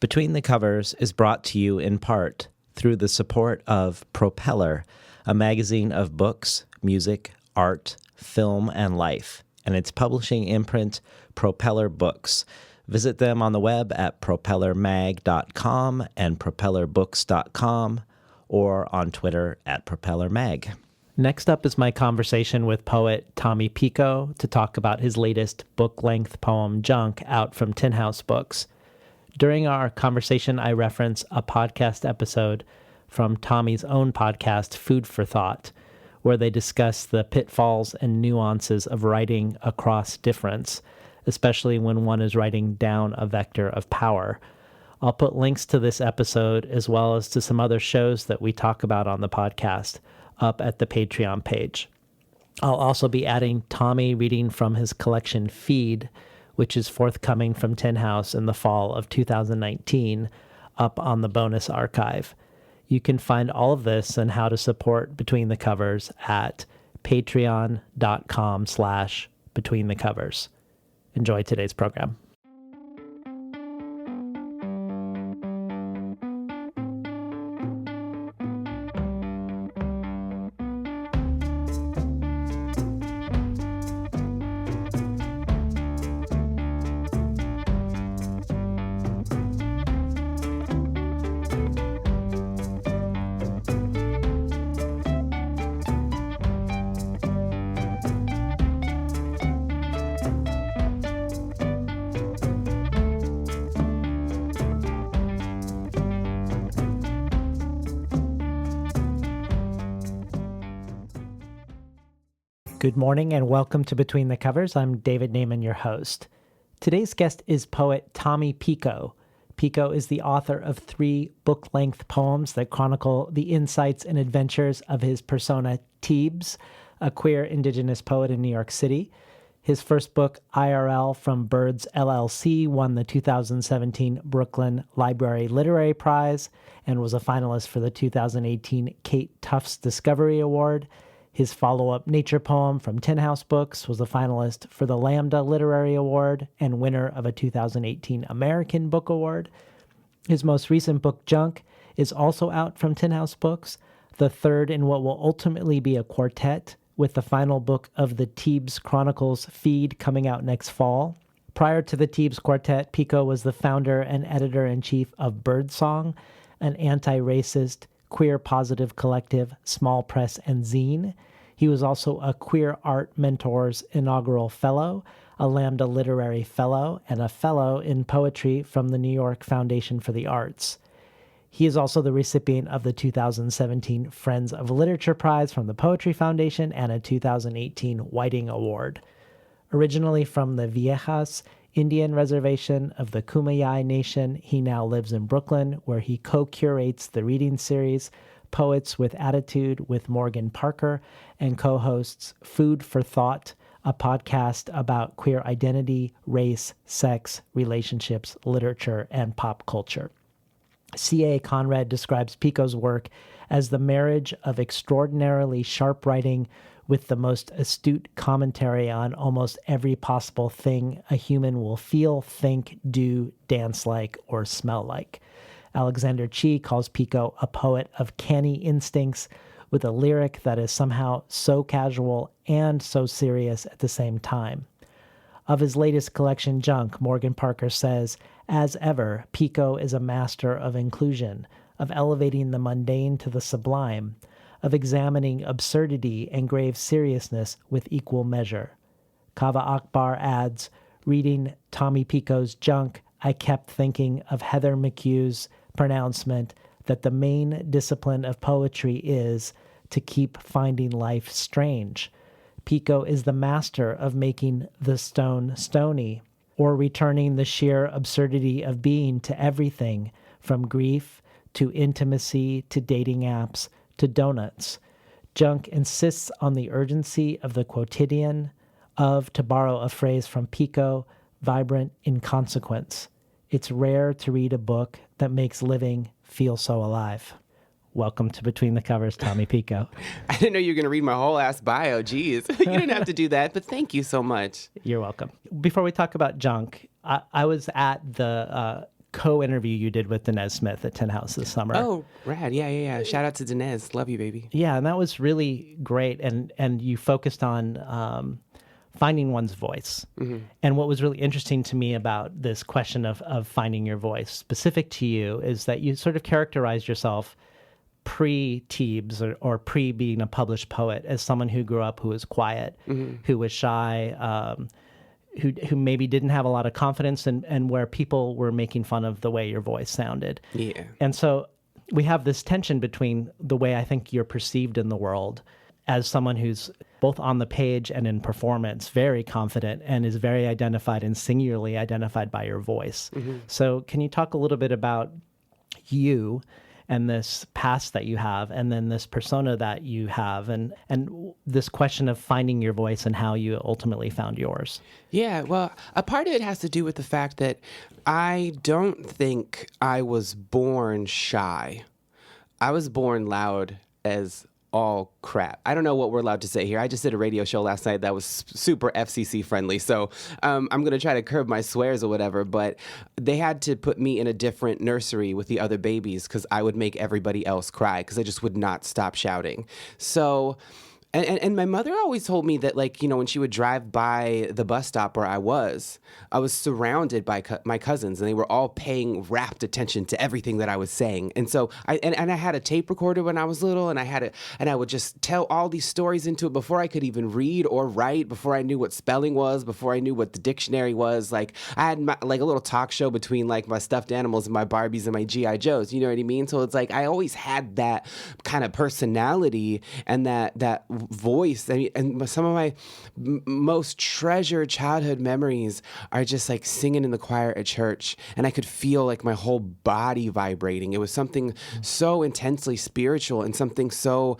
Between the Covers is brought to you in part through the support of Propeller, a magazine of books, music, art, film, and life, and its publishing imprint, Propeller Books. Visit them on the web at propellermag.com and propellerbooks.com or on Twitter at propellermag. Next up is my conversation with poet Tommy Pico to talk about his latest book-length poem, Junk, out from Tin House Books. During our conversation, I reference a podcast episode from Tommy's own podcast, Food for Thought, where they discuss the pitfalls and nuances of writing across difference, especially when one is writing down a vector of power. I'll put links to this episode as well as to some other shows that we talk about on the podcast up at the Patreon page. I'll also be adding Tommy reading from his collection Feed, which is forthcoming from Tin House in the fall of 2019, up on the bonus archive. You can find all of this and how to support Between the Covers at patreon.com/betweenthecovers. Enjoy today's program. Good morning and welcome to Between the Covers. I'm David Naiman, your host. Today's guest is poet Tommy Pico. Pico is the author of 3 book-length poems that chronicle the insights and adventures of his persona Teebs, a queer indigenous poet in New York City. His first book, IRL from Birds LLC, won the 2017 Brooklyn Library Literary Prize and was a finalist for the 2018 Kate Tufts Discovery Award. His follow-up nature poem from Tin House Books was a finalist for the Lambda Literary Award and winner of a 2018 American Book Award. His most recent book, Junk, is also out from Tin House Books, the third in what will ultimately be a quartet, with the final book of the Teebs Chronicles Feed coming out next fall. Prior to the Teebs Quartet, Pico was the founder and editor-in-chief of Birdsong, an anti-racist, queer positive collective, small press, and zine. He was also a Queer Art Mentors inaugural fellow, a Lambda Literary Fellow, and a fellow in poetry from the New York Foundation for the Arts. He is also the recipient of the 2017 Friends of Literature Prize from the Poetry Foundation and a 2018 Whiting Award. Originally from the Viejas Indian Reservation of the Kumeyaay Nation, he now lives in Brooklyn, where he co-curates the reading series Poets with Attitude with Morgan Parker and co-hosts Food for Thought, a podcast about queer identity, race, sex, relationships, literature, and pop culture. C.A. Conrad describes Pico's work as the marriage of extraordinarily sharp writing with the most astute commentary on almost every possible thing a human will feel, think, do, dance like, or smell like. Alexander Chee calls Pico a poet of canny instincts with a lyric that is somehow so casual and so serious at the same time. Of his latest collection, Junk, Morgan Parker says, as ever, Pico is a master of inclusion, of elevating the mundane to the sublime, of examining absurdity and grave seriousness with equal measure. Kaveh Akbar adds, reading Tommy Pico's Junk, I kept thinking of Heather McHugh's pronouncement that the main discipline of poetry is to keep finding life strange. Pico is the master of making the stone stony, or returning the sheer absurdity of being to everything, from grief to intimacy to dating apps to donuts. Junk insists on the urgency of the quotidian, of, to borrow a phrase from Pico, vibrant inconsequence. It's rare to read a book that makes living feel so alive. Welcome to Between the Covers, Tommy Pico. I didn't know you were going to read my whole ass bio. Jeez. You didn't have to do that, but thank you so much. You're welcome. Before we talk about Junk, I was at the co-interview you did with Dinesh Smith at Tin House this summer. Oh, rad. Yeah. Shout out to Dinesh. Love you, baby. Yeah, and that was really great. And you focused on finding one's voice. And what was really interesting to me about this question of finding your voice, specific to you, is that you sort of characterized yourself pre-Teebs or pre-being a published poet as someone who grew up who was quiet, who was shy, who maybe didn't have a lot of confidence, and where people were making fun of the way your voice sounded. Yeah. And so we have this tension between the way I think you're perceived in the world as someone who's both on the page and in performance very confident and is very identified and singularly identified by your voice. So can you talk a little bit about you and this past that you have, and then this persona that you have, and this question of finding your voice and how you ultimately found yours? Yeah, well, a part of it has to do with the fact that I don't think I was born shy. I was born loud as all crap. I don't know what we're allowed to say here. I just did a radio show last night that was super FCC friendly, so I'm going to try to curb my swears or whatever, but they had to put me in a different nursery with the other babies because I would make everybody else cry because I just would not stop shouting. So... And my mother always told me that, like, you know, when she would drive by the bus stop where I was surrounded by my cousins, and they were all paying rapt attention to everything that I was saying. And so I had a tape recorder when I was little, and I would just tell all these stories into it before I could even read or write, before I knew what spelling was, before I knew what the dictionary was. Like, I had like a little talk show between like my stuffed animals and my Barbies and my G.I. Joes. You know what I mean? So it's like I always had that kind of personality and that voice. I mean, and some of my most treasured childhood memories are just like singing in the choir at church, and I could feel like my whole body vibrating. It was something so intensely spiritual, and something so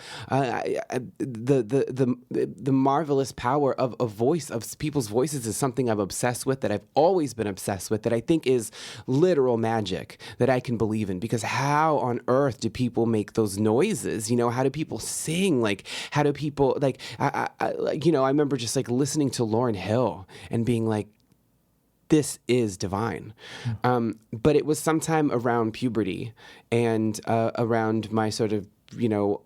the marvelous power of a voice, of people's voices, is something I'm obsessed with, that I've always been obsessed with, that I think is literal magic that I can believe in. Because how on earth do people make those noises? You know, how do people sing? Like, how do people, like, I like, you know, I remember just like listening to Lauryn Hill and being like, this is divine. But it was sometime around puberty and around my sort of, you know,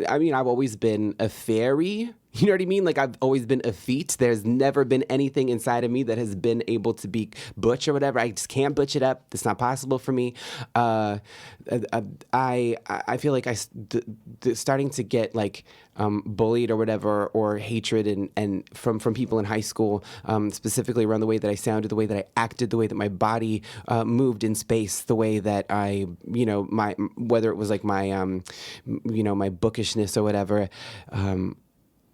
I mean, I've always been a fairy. You know what I mean? Like, I've always been effete. There's never been anything inside of me that has been able to be butch or whatever. I just can't butch it up. It's not possible for me. I feel like starting to get like bullied or whatever, or hatred and from people in high school, specifically around the way that I sounded, the way that I acted, the way that my body moved in space, the way that I, you know, whether it was like my, you know, my bookishness or whatever.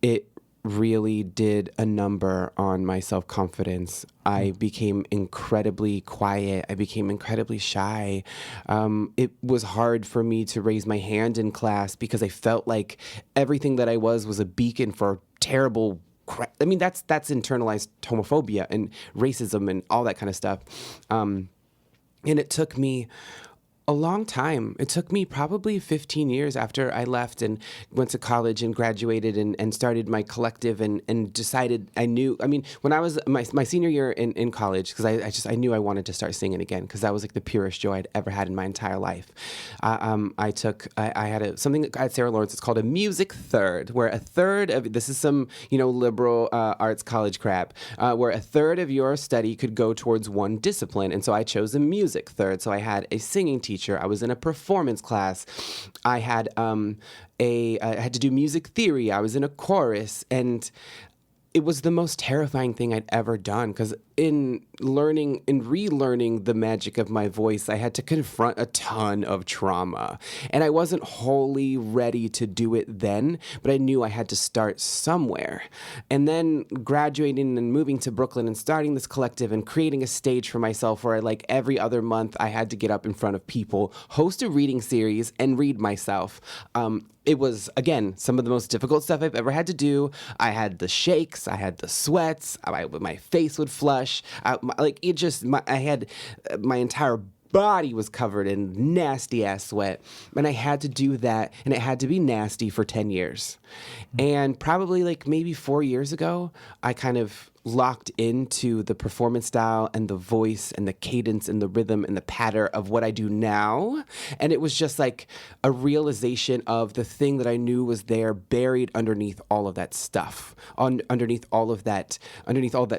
It really did a number on my self-confidence. I became incredibly quiet. I became incredibly shy. It was hard for me to raise my hand in class because I felt like everything that I was a beacon for terrible crap. I mean, that's internalized homophobia and racism and all that kind of stuff. And it took me a long time. It took me probably 15 years after I left and went to college and graduated and started my collective and decided I knew, I mean, when I was my senior year in college, because I knew I wanted to start singing again, because that was like the purest joy I'd ever had in my entire life. I had something at Sarah Lawrence. It's called a music third, where a third of, this is some, you know, liberal arts college crap, where a third of your study could go towards one discipline. And so I chose a music third. So I had a singing teacher. I was in a performance class. I had I had to do music theory. I was in a chorus, and it was the most terrifying thing I'd ever done, because in relearning the magic of my voice, I had to confront a ton of trauma. And I wasn't wholly ready to do it then, but I knew I had to start somewhere. And then graduating and moving to Brooklyn and starting this collective and creating a stage for myself where, like, every other month I had to get up in front of people, host a reading series, and read myself. It was, again, some of the most difficult stuff I've ever had to do. I had the shakes, I had the sweats, my face would flush. I had my entire body was covered in nasty ass sweat, and I had to do that, and it had to be nasty for 10 years. And probably like maybe 4 years ago, I kind of locked into the performance style and the voice and the cadence and the rhythm and the patter of what I do now. And it was just like a realization of the thing that I knew was there buried underneath all of that stuff, underneath all of that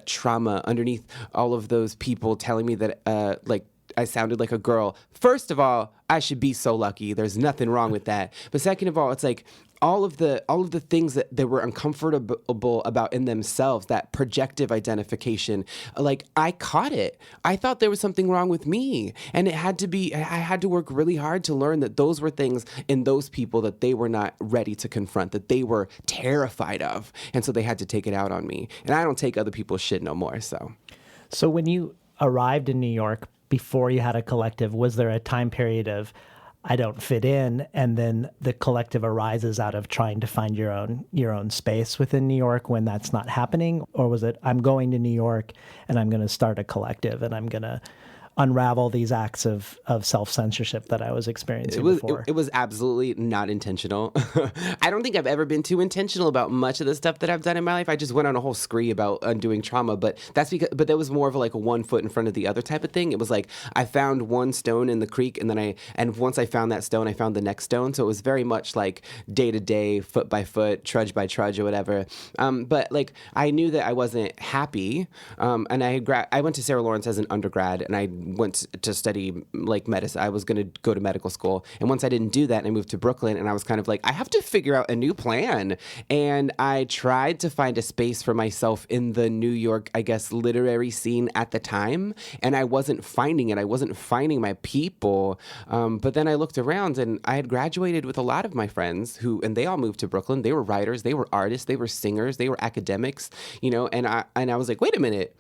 trauma, underneath all of those people telling me that like I sounded like a girl. First of all, I should be so lucky. There's nothing wrong with that. But second of all, it's like all of the things that were uncomfortable about in themselves, that projective identification, like I caught it. I thought there was something wrong with me. And I had to work really hard to learn that those were things in those people that they were not ready to confront, that they were terrified of. And so they had to take it out on me. And I don't take other people's shit no more. So when you arrived in New York, before you had a collective, was there a time period of I don't fit in, and then the collective arises out of trying to find your own space within New York when that's not happening? Or was it I'm going to New York and I'm going to start a collective and I'm going to unravel these acts of self-censorship that I was experiencing before? It was absolutely not intentional. I don't think I've ever been too intentional about much of the stuff that I've done in my life. I just went on a whole spree about undoing trauma, but that was more of like a one foot in front of the other type of thing. It was like I found one stone in the creek, and once I found that stone, I found the next stone. So it was very much like day to day, foot by foot, trudge by trudge, or whatever. But like I knew that I wasn't happy, and I went to Sarah Lawrence as an undergrad, and I went to study like medicine. I was going to go to medical school. And once I didn't do that, I moved to Brooklyn, and I was kind of like, I have to figure out a new plan. And I tried to find a space for myself in the New York, I guess, literary scene at the time. And I wasn't finding it. I wasn't finding my people. But then I looked around, and I had graduated with a lot of my friends and they all moved to Brooklyn. They were writers, they were artists, they were singers, they were academics, and I was like, wait a minute.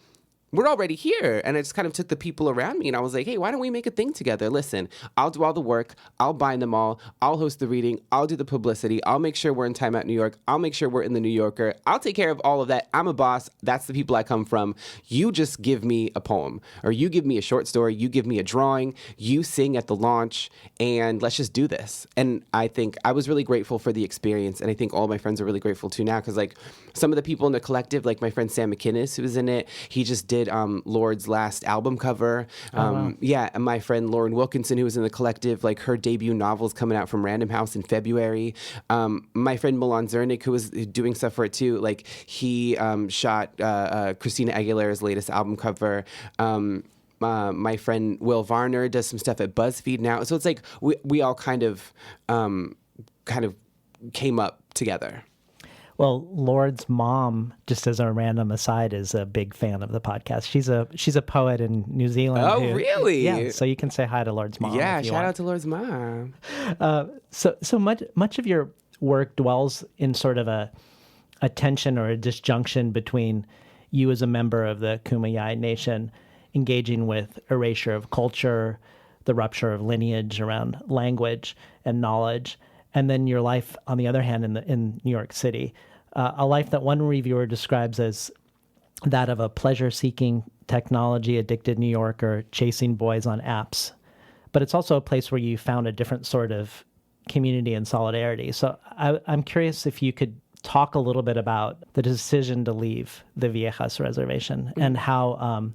We're already here. And I just kind of took the people around me and I was like, hey, why don't we make a thing together? Listen, I'll do all the work. I'll bind them all. I'll host the reading. I'll do the publicity. I'll make sure we're in Time Out New York. I'll make sure we're in the New Yorker. I'll take care of all of that. I'm a boss. That's the people I come from. You just give me a poem, or you give me a short story. You give me a drawing. You sing at the launch, and let's just do this. And I think I was really grateful for the experience. And I think all my friends are really grateful too now, because like some of the people in the collective, like my friend Sam McInnes, who was in it, he just did Lord's last album cover. Wow. Yeah, and my friend Lauren Wilkinson, who was in the collective, like her debut novel is coming out from Random House in February. My friend Milan Zernick, who was doing stuff for it too, like he shot Christina Aguilera's latest album cover. My friend Will Varner does some stuff at BuzzFeed now. So it's like we all kind of came up together. Well, Lord's mom, just as a random aside, is a big fan of the podcast. She's a poet in New Zealand. Oh, really? Yeah. So you can say hi to Lord's mom. Yeah, shout out to Lord's mom. So much of your work dwells in sort of a tension or a disjunction between you as a member of the Kumeyaay Nation engaging with erasure of culture, the rupture of lineage around language and knowledge, and then your life, on the other hand, in New York City, a life that one reviewer describes as that of a pleasure-seeking, technology-addicted New Yorker chasing boys on apps. But it's also a place where you found a different sort of community and solidarity. So I'm curious if you could talk a little bit about the decision to leave the Viejas Reservation and how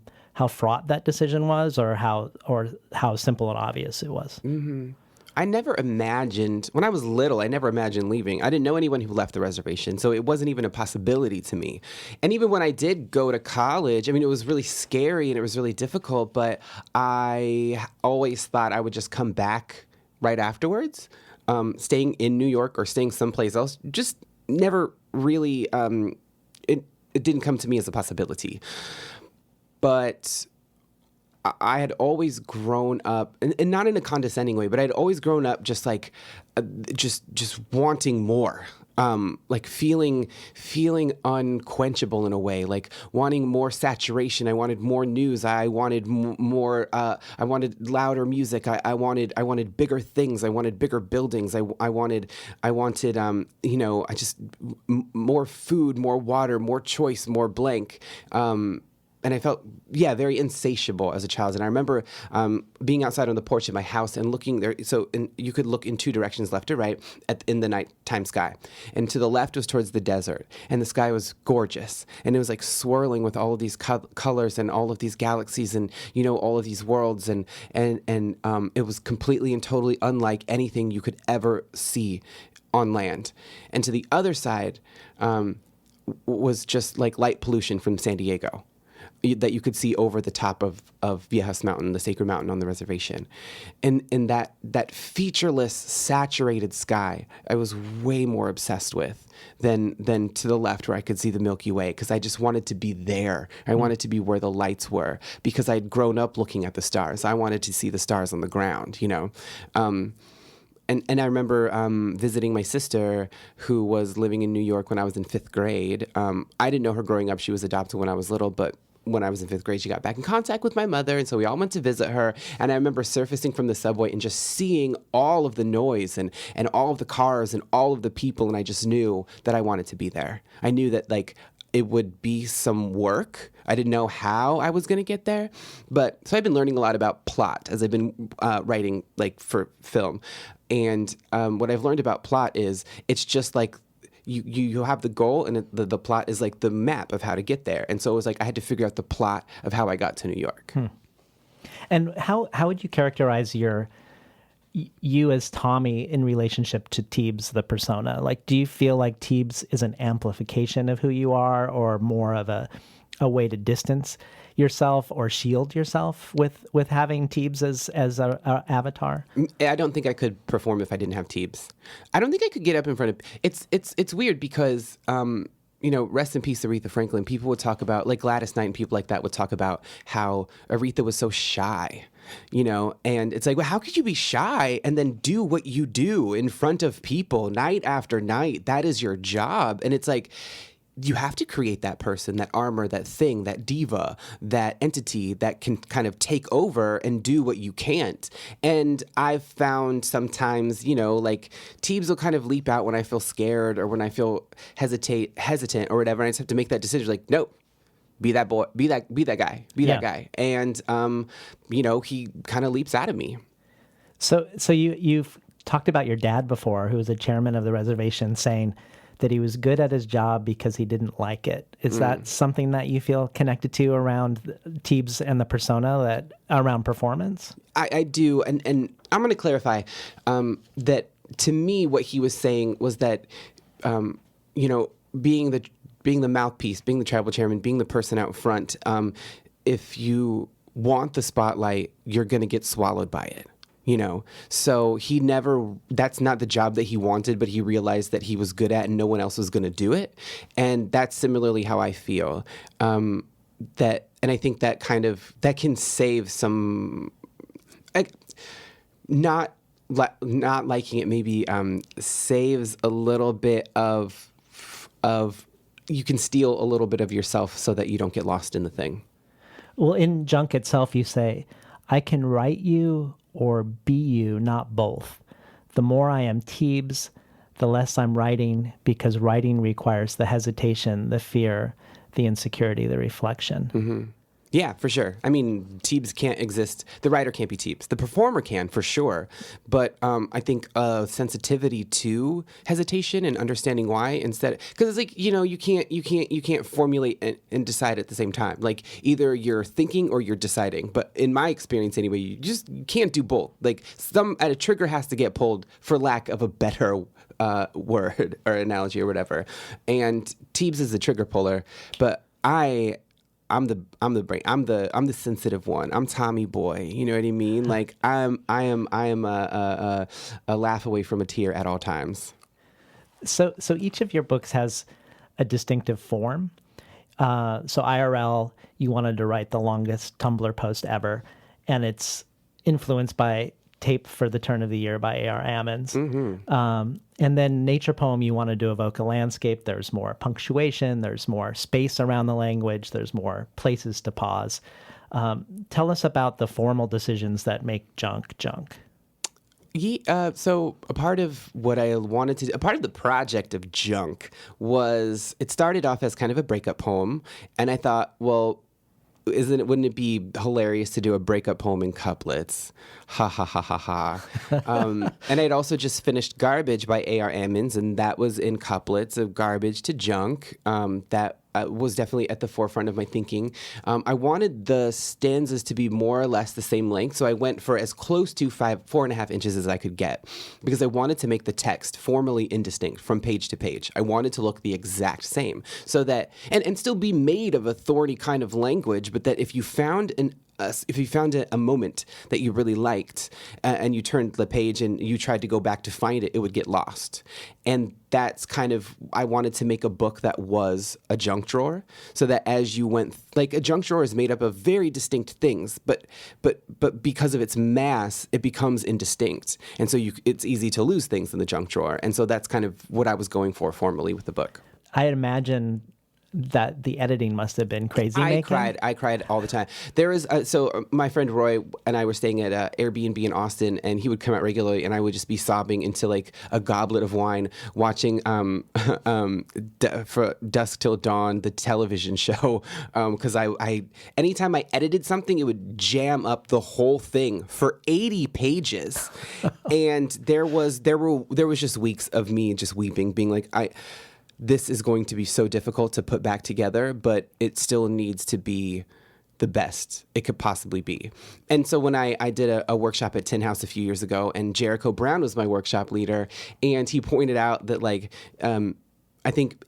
fraught that decision was, or how simple and obvious it was. Mm-hmm. I never imagined, when I was little, I never imagined leaving. I didn't know anyone who left the reservation, so it wasn't even a possibility to me. And even when I did go to college, I mean, it was really scary and it was really difficult, but I always thought I would just come back right afterwards. Staying in New York or staying someplace else just never really, it didn't come to me as a possibility. But I had always grown up, and not in a condescending way, but I'd always grown up just like, just wanting more, like feeling unquenchable in a way, like wanting more saturation. I wanted more news. I wanted more. I wanted louder music. I wanted bigger things. I wanted bigger buildings. I wanted. More food, more water, more choice, more blank. and I felt, very insatiable as a child. And I remember being outside on the porch of my house and looking there. You could look in two directions, left or right, in the nighttime sky. And to the left was towards the desert. And the sky was gorgeous. And it was like swirling with all of these colors and all of these galaxies and, all of these worlds. And it was completely and totally unlike anything you could ever see on land. And to the other side was just like light pollution from San Diego that you could see over the top of Viejas Mountain, the sacred mountain on the reservation. And that featureless, saturated sky, I was way more obsessed with than to the left where I could see the Milky Way, because I just wanted to be there. I wanted to be where the lights were, because I'd grown up looking at the stars. I wanted to see the stars on the ground, And I remember visiting my sister, who was living in New York when I was in 5th grade. I didn't know her growing up. She was adopted when I was little, but when I was in 5th grade, she got back in contact with my mother, and so we all went to visit her. And I remember surfacing from the subway and just seeing all of the noise and all of the cars and all of the people, and I just knew that I wanted to be there. I knew that, like, it would be some work. I didn't know how I was going to get there. So I've been learning a lot about plot as I've been writing, like, for film. And what I've learned about plot is it's just like you have the goal, and the plot is like the map of how to get there. And so it was like I had to figure out the plot of how I got to New York. And how would you characterize you as Tommy in relationship to Teebs, the persona? Like, do you feel like Teebs is an amplification of who you are, or more of a way to distance yourself or shield yourself with having Teebs as a avatar? I don't think I could perform if I didn't have Teebs. I don't think I could get up in front of... It's weird because... rest in peace, Aretha Franklin. People would talk about, like Gladys Knight and people like that would talk about how Aretha was so shy, and it's like, well, how could you be shy and then do what you do in front of people night after night? That is your job. And it's like, you have to create that person, that armor, that thing, that diva, that entity that can kind of take over and do what you can't. And I've found sometimes, like Teebs will kind of leap out when I feel scared or when I feel hesitant or whatever. And I just have to make that decision. Like, nope, be that boy, be that guy, that guy. And, he kind of leaps out of me. So you've talked about your dad before, who was a chairman of the reservation, saying that he was good at his job because he didn't like it. Is that something that you feel connected to around Teebs and the persona, that around performance? I do. And I'm going to clarify that to me, what he was saying was that, being the mouthpiece, being the tribal chairman, being the person out front, if you want the spotlight, you're going to get swallowed by it. So that's not the job that he wanted, but he realized that he was good at and no one else was going to do it. And that's similarly how I feel. And I think that that can save some, not liking it maybe saves a little bit of you can steal a little bit of yourself so that you don't get lost in the thing. Well, in Junk itself, you say, I can write you or be you, not both. The more I am Teebs, the less I'm writing, because writing requires the hesitation, the fear, the insecurity, the reflection. Mm-hmm. Yeah, for sure. I mean, Teebs can't exist. The writer can't be Teebs. The performer can, for sure. But I think sensitivity to hesitation and understanding why instead, because it's like, you can't formulate and decide at the same time. Like either you're thinking or you're deciding. But in my experience, anyway, you can't do both. Like a trigger has to get pulled, for lack of a better word or analogy or whatever. And Teebs is the trigger puller, but I'm the brain. I'm the sensitive one. I'm Tommy boy. You know what I mean? Like I am a laugh away from a tear at all times. So each of your books has a distinctive form. So IRL, you wanted to write the longest Tumblr post ever, and it's influenced by Tape for the Turn of the Year by A.R. Ammons. Mm-hmm. And then Nature Poem, you wanted to evoke a landscape. There's more punctuation. There's more space around the language. There's more places to pause. Tell us about the formal decisions that make Junk. Yeah, so a part of what I wanted to do, a part of the project of Junk was, it started off as kind of a breakup poem. And I thought, well, wouldn't it be hilarious to do a breakup poem in couplets? Ha ha ha ha ha. And I'd also just finished Garbage by A.R. Emmons, and that was in couplets of garbage to junk. That was definitely at the forefront of my thinking. I wanted the stanzas to be more or less the same length, so I went for as close to 4.5 inches as I could get, because I wanted to make the text formally indistinct from page to page. I wanted to look the exact same, so that and still be made of a thorny kind of language, but that if you found a moment that you really liked and you turned the page and you tried to go back to find it, it would get lost. And that's kind of, I wanted to make a book that was a junk drawer, so that as you went, like a junk drawer is made up of very distinct things, but because of its mass, it becomes indistinct. And so it's easy to lose things in the junk drawer. And so that's kind of what I was going for formally with the book. I imagine that the editing must have been crazy. I cried all the time. There is so my friend Roy and I were staying at Airbnb in Austin, and he would come out regularly, and I would just be sobbing into like a goblet of wine, watching for Dusk Till Dawn, the television show, because I anytime I edited something, it would jam up the whole thing for 80 pages, and there was just weeks of me just weeping, being like, this is going to be so difficult to put back together, but it still needs to be the best it could possibly be. And so when I did a workshop at Tin House a few years ago, and Jericho Brown was my workshop leader, and he pointed out that like, I think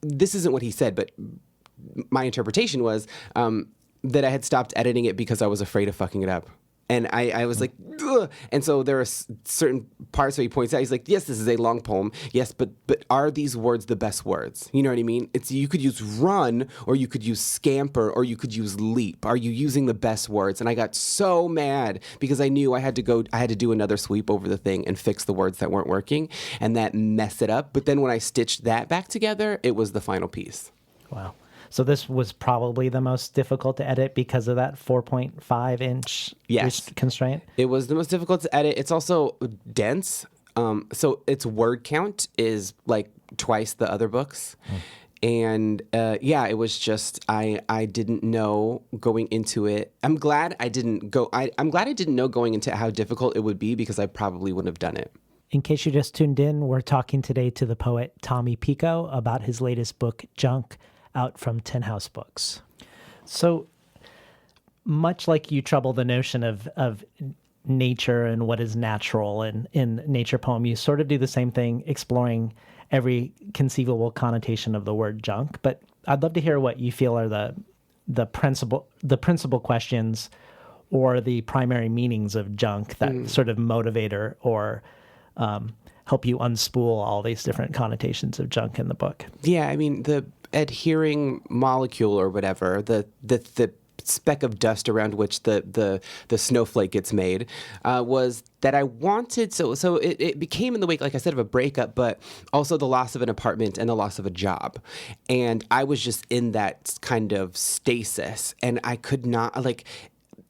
this isn't what he said, but my interpretation was that I had stopped editing it because I was afraid of fucking it up. And I was like, ugh. And so there are certain parts where he points out, he's like, yes, this is a long poem. Yes, but are these words the best words? You know what I mean? You could use run, or you could use scamper, or you could use leap. Are you using the best words? And I got so mad because I knew I had to do another sweep over the thing and fix the words that weren't working, and that messed it up. But then when I stitched that back together, it was the final piece. Wow. So this was probably the most difficult to edit because of that 4.5 inch constraint? It was the most difficult to edit. It's also dense. So its word count is like twice the other books. And it was just, I didn't know going into it. I'm glad I didn't know going into how difficult it would be, because I probably wouldn't have done it. In case you just tuned in, we're talking today to the poet Tommy Pico about his latest book, Junk, out from Tin House Books. So much like you trouble the notion of nature and what is natural in nature poem, you sort of do the same thing, exploring every conceivable connotation of the word junk. But I'd love to hear what you feel are the principal questions or the primary meanings of junk that sort of motivate or help you unspool all these different connotations of junk in the book. Yeah, I mean, the adhering molecule or whatever, the speck of dust around which the snowflake gets made, was that I wanted, so it became in the wake, like I said, of a breakup, but also the loss of an apartment and the loss of a job. And I was just in that kind of stasis, and I could not, like,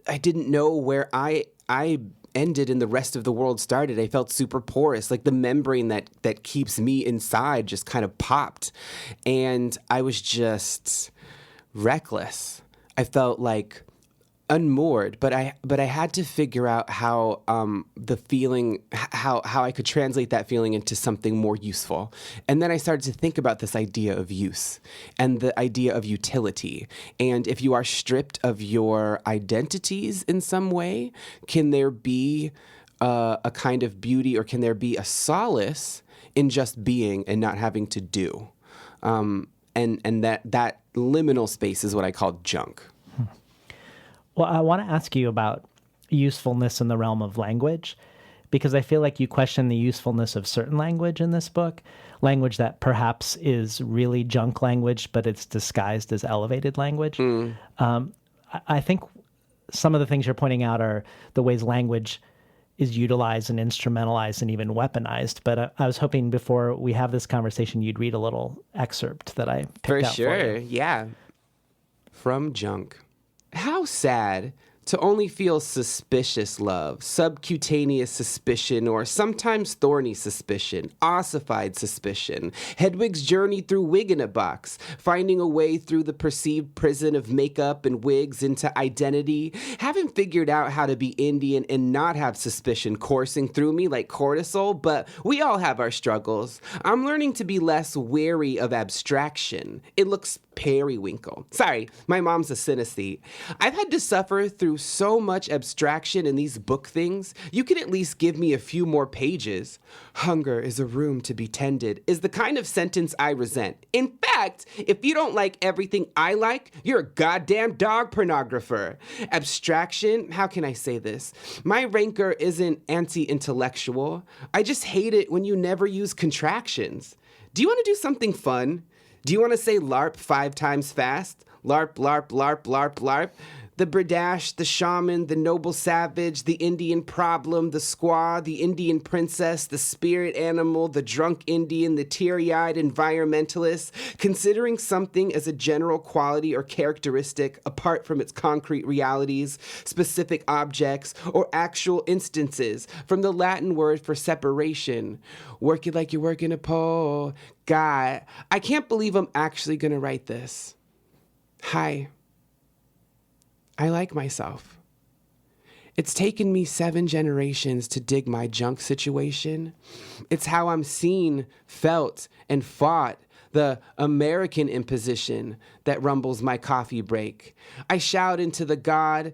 I didn't know where I ended and the rest of the world started. I felt super porous, like the membrane that keeps me inside just kind of popped, and I was just reckless. I felt like unmoored, but I had to figure out how the feeling, how I could translate that feeling into something more useful. And then I started to think about this idea of use and the idea of utility. And if you are stripped of your identities in some way, can there be a kind of beauty, or can there be a solace in just being and not having to do? And that liminal space is what I call junk. Well, I want to ask you about usefulness in the realm of language, because I feel like you question the usefulness of certain language in this book, language that perhaps is really junk language, but it's disguised as elevated language. I think some of the things you're pointing out are the ways language is utilized and instrumentalized and even weaponized. But I was hoping before we have this conversation, you'd read a little excerpt that I picked out for you. Yeah. From Junk. How sad to only feel suspicious love, subcutaneous suspicion, or sometimes thorny suspicion, ossified suspicion, Hedwig's journey through wig in a box, finding a way through the perceived prison of makeup and wigs into identity, haven't figured out how to be Indian and not have suspicion coursing through me like cortisol, but we all have our struggles. I'm learning to be less wary of abstraction. It looks periwinkle. Sorry, my mom's a synesthete. I've had to suffer through so much abstraction in these book things. You can at least give me a few more pages. Hunger is a room to be tended is the kind of sentence I resent. In fact, if you don't like everything I like, you're a goddamn dog pornographer. Abstraction, how can I say this? My rancor isn't anti-intellectual. I just hate it when you never use contractions. Do you want to do something fun? Do you want to say LARP 5 times fast? LARP, LARP, LARP, LARP, LARP. The Bradash, the shaman, the noble savage, the Indian problem, the squaw, the Indian princess, the spirit animal, the drunk Indian, the teary-eyed environmentalist, considering something as a general quality or characteristic apart from its concrete realities, specific objects, or actual instances, from the Latin word for separation. Work it like you're working a pole. God, I can't believe I'm actually going to write this. Hi. I like myself. It's taken me 7 generations to dig my junk situation. It's how I'm seen, felt, and fought, the American imposition that rumbles my coffee break. I shout into the God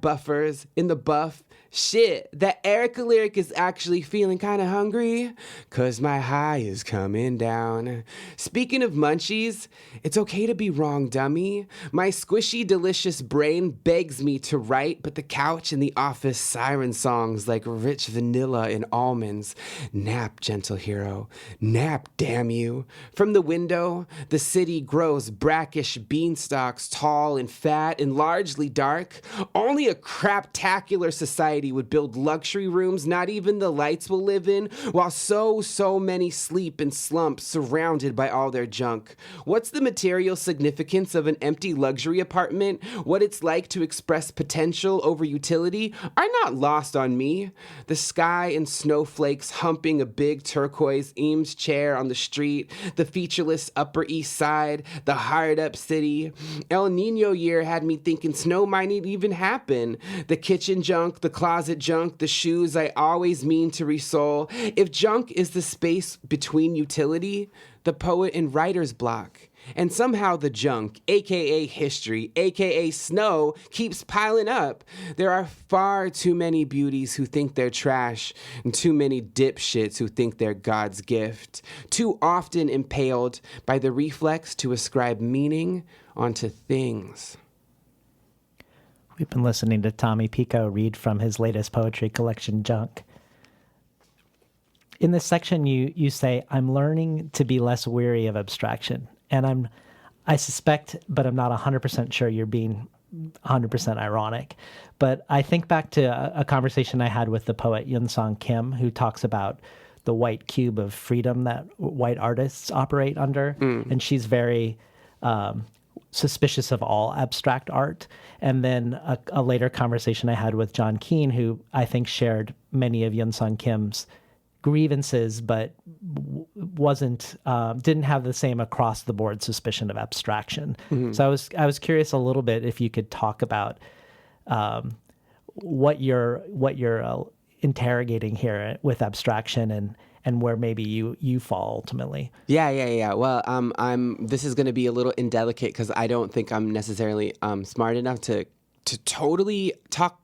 buffers, in the buff. Shit, that Erica lyric is actually feeling kind of hungry, 'cause my high is coming down. Speaking of munchies, it's okay to be wrong, dummy. My squishy, delicious brain begs me to write, but the couch in the office siren songs like rich vanilla and almonds. Nap, gentle hero. Nap, damn you. From the window, the city grows brackish beanstalks, tall and fat and largely dark. Only a craptacular society would build luxury rooms not even the lights will live in, while so many sleep in slumps surrounded by all their junk. What's the material significance of an empty luxury apartment? What it's like to express potential over utility are not lost on me. The sky and snowflakes humping a big turquoise Eames chair on the street, the featureless Upper East Side, the hard up city. El Nino year had me thinking snow might not even happen. The kitchen junk, the closet junk, the shoes I always mean to resole. If junk is the space between utility, the poet and writer's block, and somehow the junk, aka history, aka snow, keeps piling up, there are far too many beauties who think they're trash, and too many dipshits who think they're God's gift, too often impaled by the reflex to ascribe meaning onto things. We've been listening to Tommy Pico read from his latest poetry collection, Junk. In this section, you say, I'm learning to be less weary of abstraction. And I suspect, but I'm not 100% sure you're being 100% ironic. But I think back to a conversation I had with the poet Yun-Song Kim, who talks about the white cube of freedom that white artists operate under. And she's very suspicious of all abstract art. And then a later conversation I had with John Keane, who I think shared many of Yun-Sung Kim's grievances, but didn't have the same across the board suspicion of abstraction. So I was curious a little bit if you could talk about what you're interrogating here with abstraction and where maybe you fall ultimately. Yeah. Well, this is going to be a little indelicate because I don't think I'm necessarily smart enough to totally talk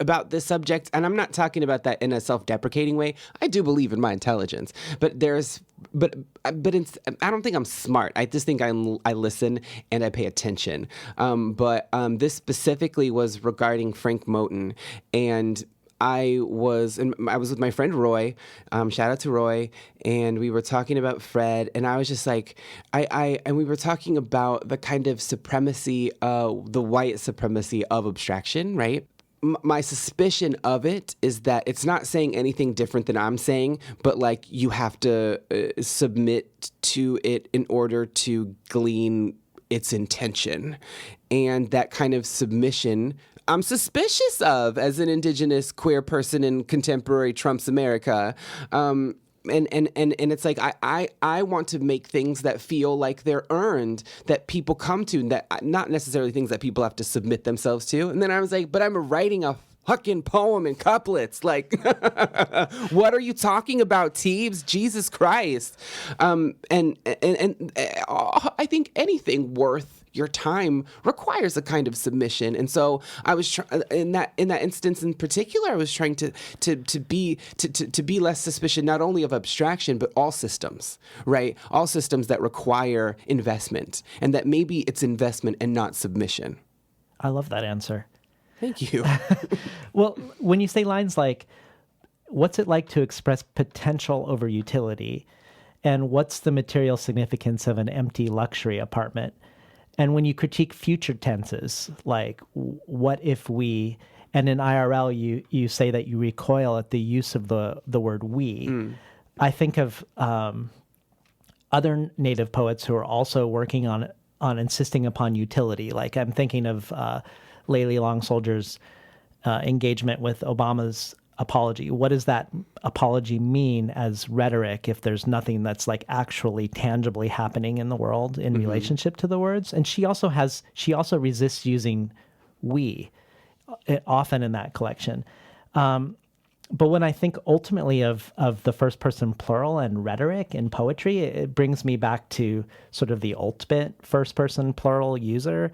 about this subject, and I'm not talking about that in a self-deprecating way. I do believe in my intelligence, but I don't think I'm smart. I just think I listen and I pay attention. But this specifically was regarding Frank Moten, and I was with my friend Roy, shout out to Roy, and we were talking about Fred, and I was just like, and we were talking about the kind of supremacy, the white supremacy of abstraction, right? My suspicion of it is that it's not saying anything different than I'm saying, but like you have to submit to it in order to glean its intention. And that kind of submission I'm suspicious of as an indigenous queer person in contemporary Trump's America. And it's like I want to make things that feel like they're earned, that people come to, that not necessarily things that people have to submit themselves to. And then I was like, but I'm writing a fucking poem in couplets. Like, what are you talking about, Teebs? Jesus Christ. And I think anything worth your time requires a kind of submission. And so I was in that instance in particular, I was trying to be less suspicious, not only of abstraction, but all systems, right? All systems that require investment, and that maybe it's investment and not submission. I love that answer. Thank you. Well, when you say lines like, what's it like to express potential over utility? And what's the material significance of an empty luxury apartment? And when you critique future tenses, like what if we, and in IRL you say that you recoil at the use of the word we, I think of other Native poets who are also working on insisting upon utility. Like I'm thinking of Layli Long Soldier's engagement with Obama's apology. What does that apology mean as rhetoric if there's nothing that's like actually tangibly happening in the world in relationship to the words? And she also resists using we often in that collection. But when I think ultimately of the first person plural and rhetoric in poetry, it brings me back to sort of the ultimate first person plural user,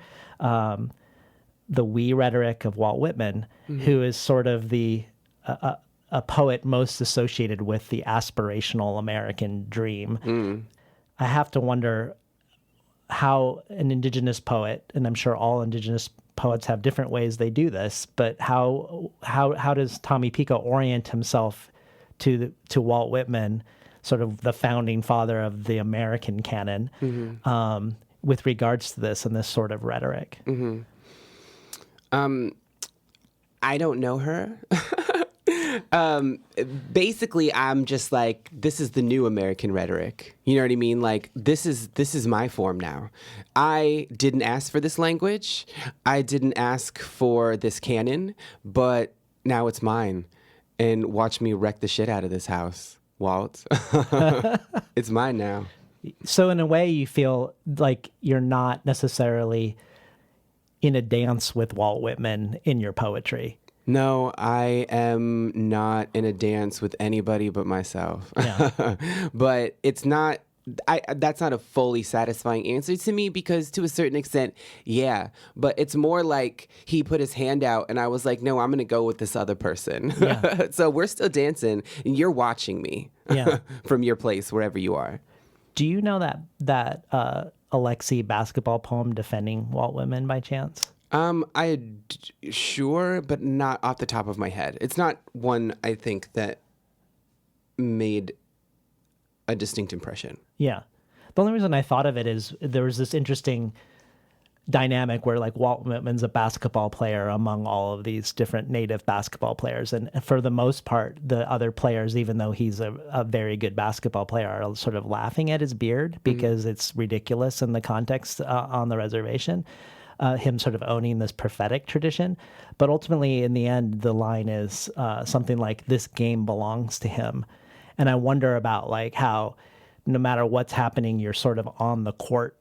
the we rhetoric of Walt Whitman, who is sort of a poet most associated with the aspirational American dream. I have to wonder how an indigenous poet, and I'm sure all indigenous poets have different ways they do this, but how does Tommy Pico orient himself to Walt Whitman, sort of the founding father of the American canon, with regards to this and this sort of rhetoric? I don't know her. Basically, I'm just like, this is the new American rhetoric. You know what I mean? Like, this is my form now. I didn't ask for this language. I didn't ask for this canon, but now it's mine. And watch me wreck the shit out of this house, Walt. It's mine now. So in a way, you feel like you're not necessarily in a dance with Walt Whitman in your poetry. No, I am not in a dance with anybody but myself. Yeah. But it's not, that's not a fully satisfying answer to me, because to a certain extent, yeah. But it's more like he put his hand out and I was like, no, I'm going to go with this other person. Yeah. So we're still dancing and you're watching me from your place, wherever you are. Do you know that Alexi basketball poem defending Walt Whitman by chance? Sure, but not off the top of my head. It's not one I think that made a distinct impression. Yeah. The only reason I thought of it is there was this interesting dynamic where like Walt Whitman's a basketball player among all of these different Native basketball players. And for the most part, the other players, even though he's a very good basketball player, are sort of laughing at his beard because it's ridiculous in the context on the reservation. Him sort of owning this prophetic tradition. But ultimately, in the end, the line is something like, this game belongs to him. And I wonder about like how no matter what's happening, you're sort of on the court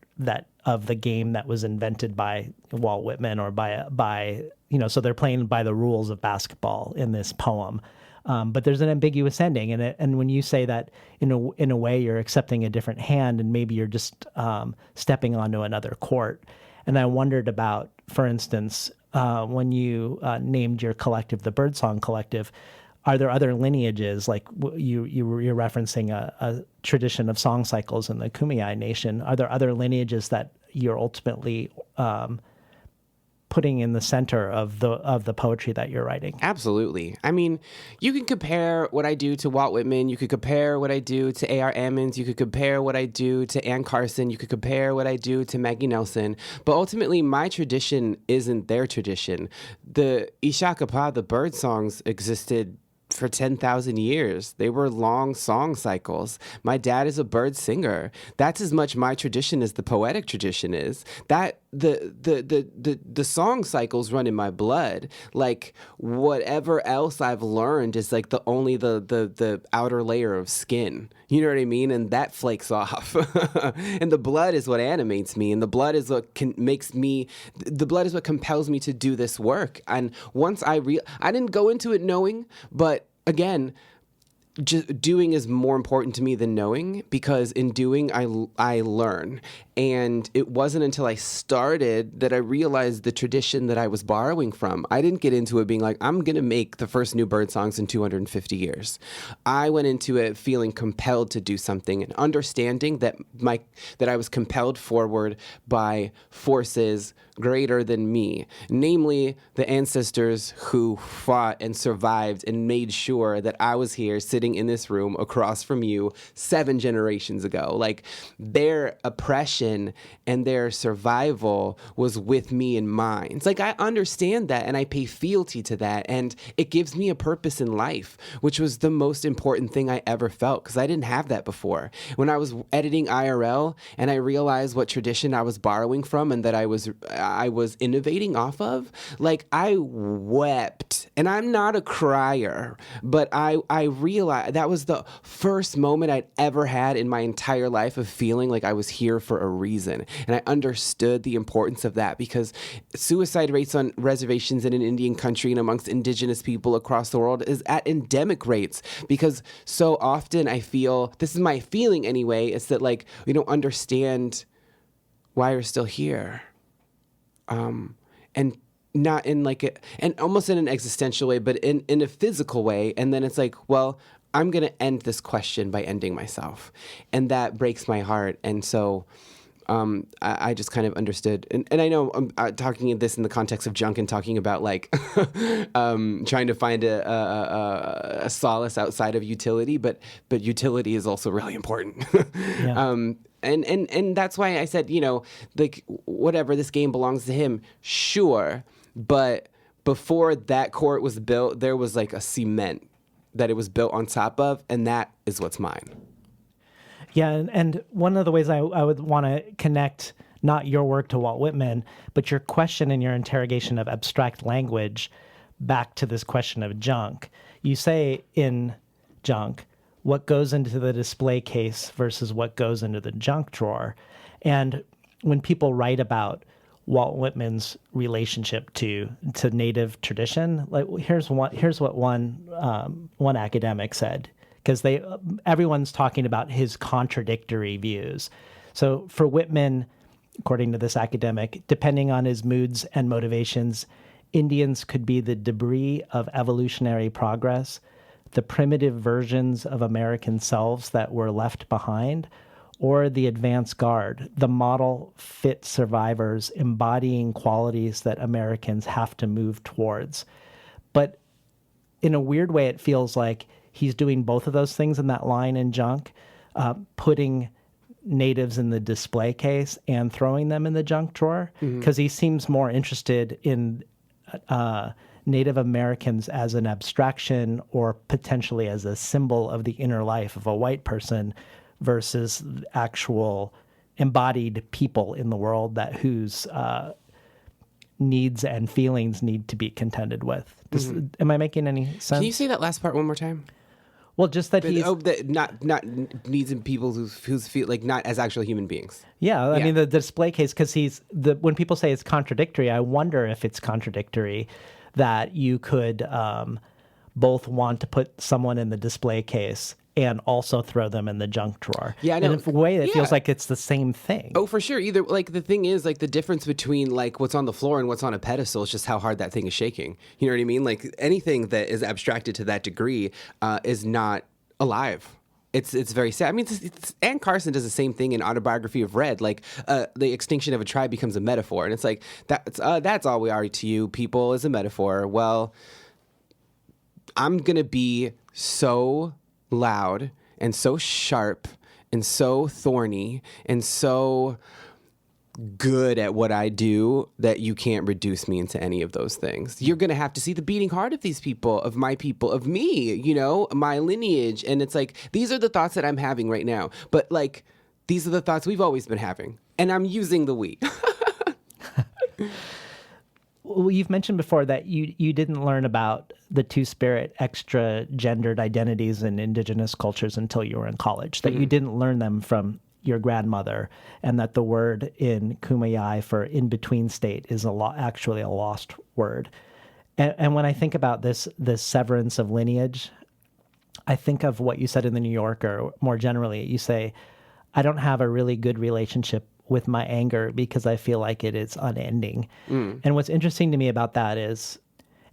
of the game that was invented by Walt Whitman or by so they're playing by the rules of basketball in this poem. But there's an ambiguous ending. And when you say that in a way you're accepting a different hand and maybe you're just stepping onto another court. And I wondered about, for instance, when you named your collective the Birdsong Collective, are there other lineages, like you're referencing a tradition of song cycles in the Kumeyaay Nation? Are there other lineages that you're ultimately putting in the center of the poetry that you're writing? Absolutely. I mean, you can compare what I do to Walt Whitman. You could compare what I do to A.R. Ammons. You could compare what I do to Ann Carson. You could compare what I do to Maggie Nelson. But ultimately, my tradition isn't their tradition. The Ishakapa, the bird songs, existed for 10,000 years. They were long song cycles. My dad is a bird singer. That's as much my tradition as the poetic tradition is. That the song cycles run in my blood. Like whatever else I've learned is like the outer layer of skin. You know what I mean? And that flakes off. And the blood is what animates me, and the blood is what the blood is what compels me to do this work. And once I didn't go into it knowing, but again, just doing is more important to me than knowing, because in doing I learn. And it wasn't until I started that I realized the tradition that I was borrowing from. I didn't get into it being like, I'm going to make the first new bird songs in 250 years. I went into it feeling compelled to do something and understanding that I was compelled forward by forces greater than me, namely the ancestors who fought and survived and made sure that I was here sitting in this room across from you 7 generations ago. Like, their oppression and their survival was with me in mind. It's like, I understand that and I pay fealty to that, and it gives me a purpose in life, which was the most important thing I ever felt, because I didn't have that before. When I was editing IRL and I realized what tradition I was borrowing from and that I was innovating off of, like, I wept. And I'm not a crier, but I realized that was the first moment I'd ever had in my entire life of feeling like I was here for a reason. And I understood the importance of that, because suicide rates on reservations in an Indian country and amongst indigenous people across the world is at endemic rates, because so often I feel, this is my feeling anyway, it's that, like, we don't understand why we're still here. And not in like and almost in an existential way, but in a physical way. And then it's like, well, I'm going to end this question by ending myself. And that breaks my heart. And so I just kind of understood. And I know I'm talking this in the context of junk and talking about like trying to find a solace outside of utility, but utility is also really important. Yeah. And that's why I said, you know, like, whatever, this game belongs to him, sure. But before that court was built, there was like a cement that it was built on top of, and that is what's mine. Yeah, and one of the ways I would want to connect not your work to Walt Whitman, but your question and your interrogation of abstract language back to this question of junk. You say in junk, what goes into the display case versus what goes into the junk drawer. And when people write about Walt Whitman's relationship to Native tradition, like, here's what one academic said, because everyone's talking about his contradictory views. So for Whitman, according to this academic, depending on his moods and motivations, Indians could be the debris of evolutionary progress, the primitive versions of American selves that were left behind, or the advance guard, the model fit survivors embodying qualities that Americans have to move towards. But in a weird way, it feels like he's doing both of those things in that line in junk, putting natives in the display case and throwing them in the junk drawer, because he seems more interested in Native Americans as an abstraction or potentially as a symbol of the inner life of a white person versus actual embodied people in the world whose needs and feelings need to be contended with. Am I making any sense? Can you say that last part one more time? Well, just that he's... not needs in people who's feel like not as actual human beings. Yeah, I mean, the display case, because when people say it's contradictory, I wonder if it's contradictory that you could both want to put someone in the display case and also throw them in the junk drawer. Yeah, no, in a way it feels like it's the same thing. Oh, for sure. Either, like, the thing is, like, the difference between, like, what's on the floor and what's on a pedestal is just how hard that thing is shaking. You know what I mean? Like, anything that is abstracted to that degree is not alive. It's very sad. I mean, Anne Carson does the same thing in Autobiography of Red. Like, the extinction of a tribe becomes a metaphor. And it's like, that's all we are to you, people, is a metaphor. Well, I'm going to be so loud and so sharp and so thorny and so good at what I do that you can't reduce me into any of those things. You're going to have to see the beating heart of these people, of my people, of me, you know, my lineage. And it's like, these are the thoughts that I'm having right now. But, like, these are the thoughts we've always been having. And I'm using the we. Well, you've mentioned before that you didn't learn about the two-spirit extra gendered identities in indigenous cultures until you were in college, that you didn't learn them from your grandmother, and that the word in Kumeyaay for in-between state is actually a lost word. And when I think about this severance of lineage, I think of what you said in the New Yorker. More generally, you say, I don't have a really good relationship with my anger because I feel like it is unending. And what's interesting to me about that is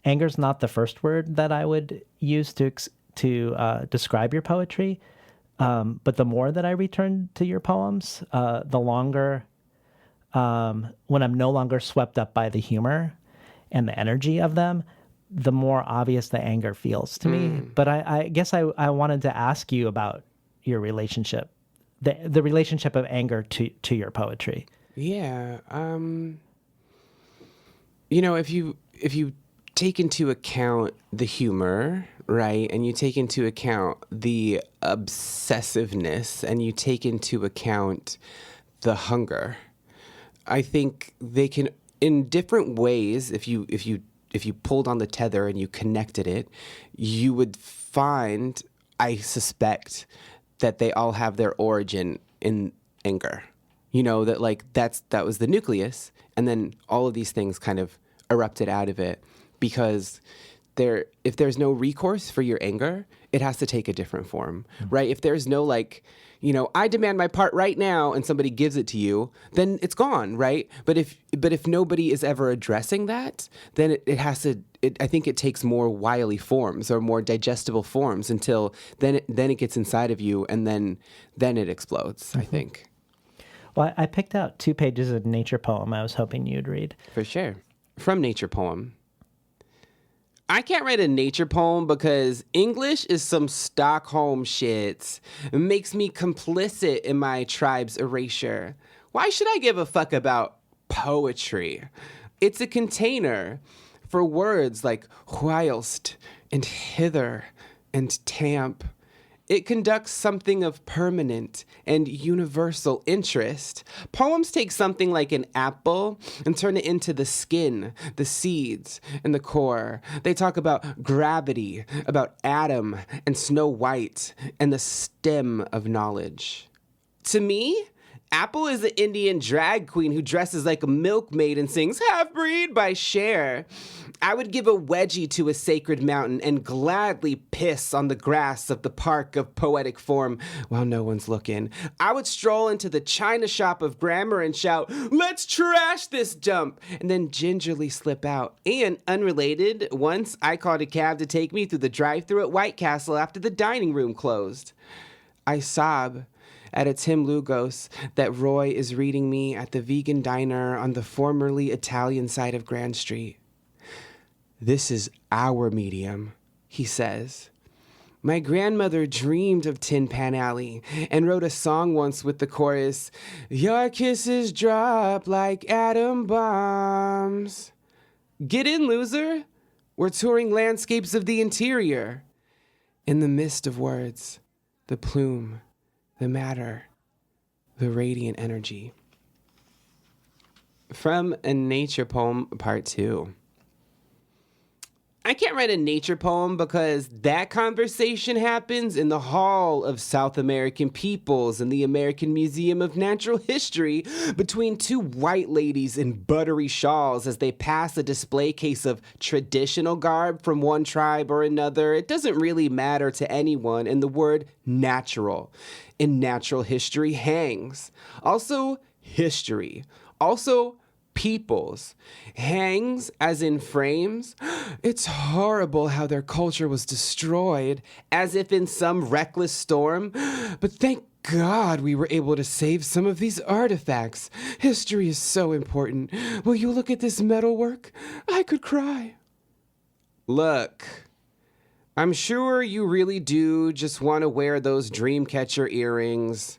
anger is not the first word that I would use to describe your poetry. But the more that I return to your poems, the longer, when I'm no longer swept up by the humor and the energy of them, the more obvious the anger feels to me. But I guess I wanted to ask you about your relationship, the relationship of anger to your poetry. Yeah. If you take into account the humor, right, and you take into account the obsessiveness, and you take into account the hunger, I think they can, in different ways, if you pulled on the tether and you connected it, you would find, I suspect, that they all have their origin in anger. That was the nucleus, and then all of these things kind of erupted out of it, because if there's no recourse for your anger, it has to take a different form, right? If there's no I demand my part right now, and somebody gives it to you, then it's gone, right? But if nobody is ever addressing that, then it has to. I think it takes more wily forms or more digestible forms until then it gets inside of you, and then it explodes. I think. Well, I picked out 2 pages of nature poem I was hoping you'd read. For sure. From nature poem. I can't write a nature poem because English is some Stockholm shit. It makes me complicit in my tribe's erasure. Why should I give a fuck about poetry? It's a container for words like whilst and hither and tamp. It conducts something of permanent and universal interest. Poems take something like an apple and turn it into the skin, the seeds, and the core. They talk about gravity, about Adam and Snow White, and the stem of knowledge. To me, Apple is the Indian drag queen who dresses like a milkmaid and sings Half-Breed by Cher. I would give a wedgie to a sacred mountain and gladly piss on the grass of the park of poetic form while no one's looking. I would stroll into the china shop of grammar and shout, "Let's trash this dump!" and then gingerly slip out. And unrelated, once I called a cab to take me through the drive-thru at White Castle after the dining room closed. I sob at a Tim Lugos that Roy is reading me at the vegan diner on the formerly Italian side of Grand Street. "This is our medium," he says. My grandmother dreamed of Tin Pan Alley and wrote a song once with the chorus, "Your kisses drop like atom bombs." Get in, loser. We're touring landscapes of the interior. In the mist of words, the plume, the matter, the radiant energy. From a nature poem, part 2. I can't write a nature poem because that conversation happens in the Hall of South American Peoples in the American Museum of Natural History between 2 white ladies in buttery shawls as they pass a display case of traditional garb from one tribe or another. It doesn't really matter to anyone, and the word natural in natural history hangs. Also, history. Also, peoples. Hangs as in frames. It's horrible how their culture was destroyed, as if in some reckless storm. But thank God we were able to save some of these artifacts. History is so important. Will you look at this metalwork? I could cry. Look, I'm sure you really do just want to wear those Dreamcatcher earrings.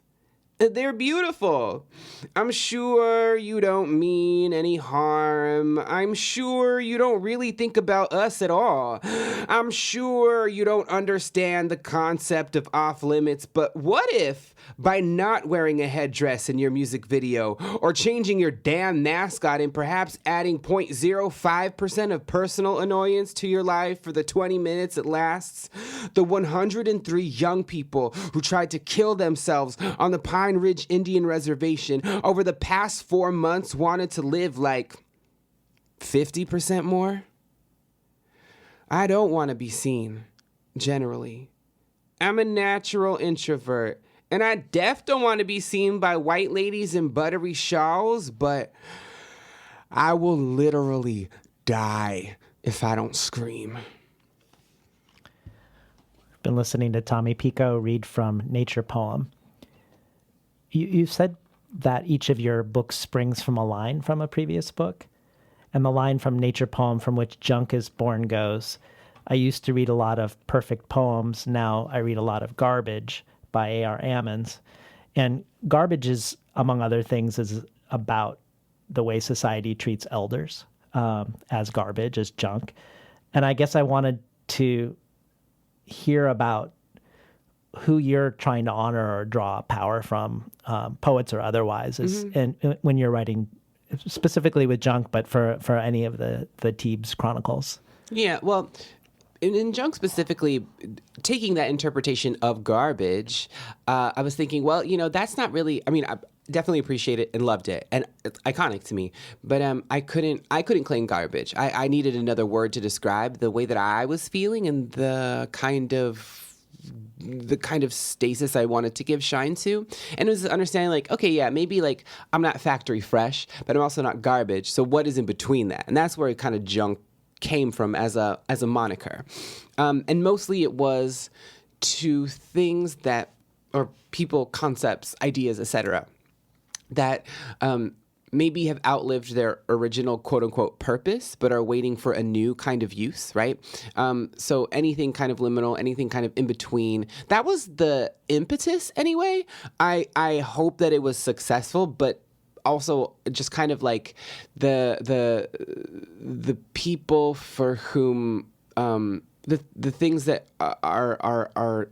They're beautiful. I'm sure you don't mean any harm. I'm sure you don't really think about us at all. I'm sure you don't understand the concept of off limits, but what if by not wearing a headdress in your music video or changing your damn mascot and perhaps adding 0.05% of personal annoyance to your life for the 20 minutes it lasts, the 103 young people who tried to kill themselves on the Pine Ridge Indian Reservation over the past 4 months wanted to live like 50% more? I don't want to be seen, generally. I'm a natural introvert, and I don't want to be seen by white ladies in buttery shawls, but I will literally die if I don't scream. Been listening to Tommy Pico read from Nature Poem. You said that each of your books springs from a line from a previous book. And the line from Nature Poem from which junk is born goes, I used to read a lot of perfect poems. Now I read a lot of garbage by A.R. Ammons. And garbage is, among other things, is about the way society treats elders as garbage, as junk. And I guess I wanted to hear about who you're trying to honor or draw power from, poets or otherwise, and when you're writing specifically with junk, but for any of the Thebes chronicles. Yeah, well, in junk specifically, taking that interpretation of garbage, I was thinking, well, that's not really, I mean, I definitely appreciate it and loved it, and it's iconic to me, but I couldn't claim garbage. I needed another word to describe the way that I was feeling and the kind of stasis I wanted to give shine to. And it was understanding like, okay, yeah, maybe like I'm not factory fresh, but I'm also not garbage. So what is in between that? And that's where kind of junk came from as a moniker. And mostly it was to things that, or people, concepts, ideas, etc., that maybe have outlived their original quote-unquote purpose, but are waiting for a new kind of use, right? So anything kind of liminal, anything kind of in between. That was the impetus anyway. I hope that it was successful, but also just kind of like the people for whom the things that are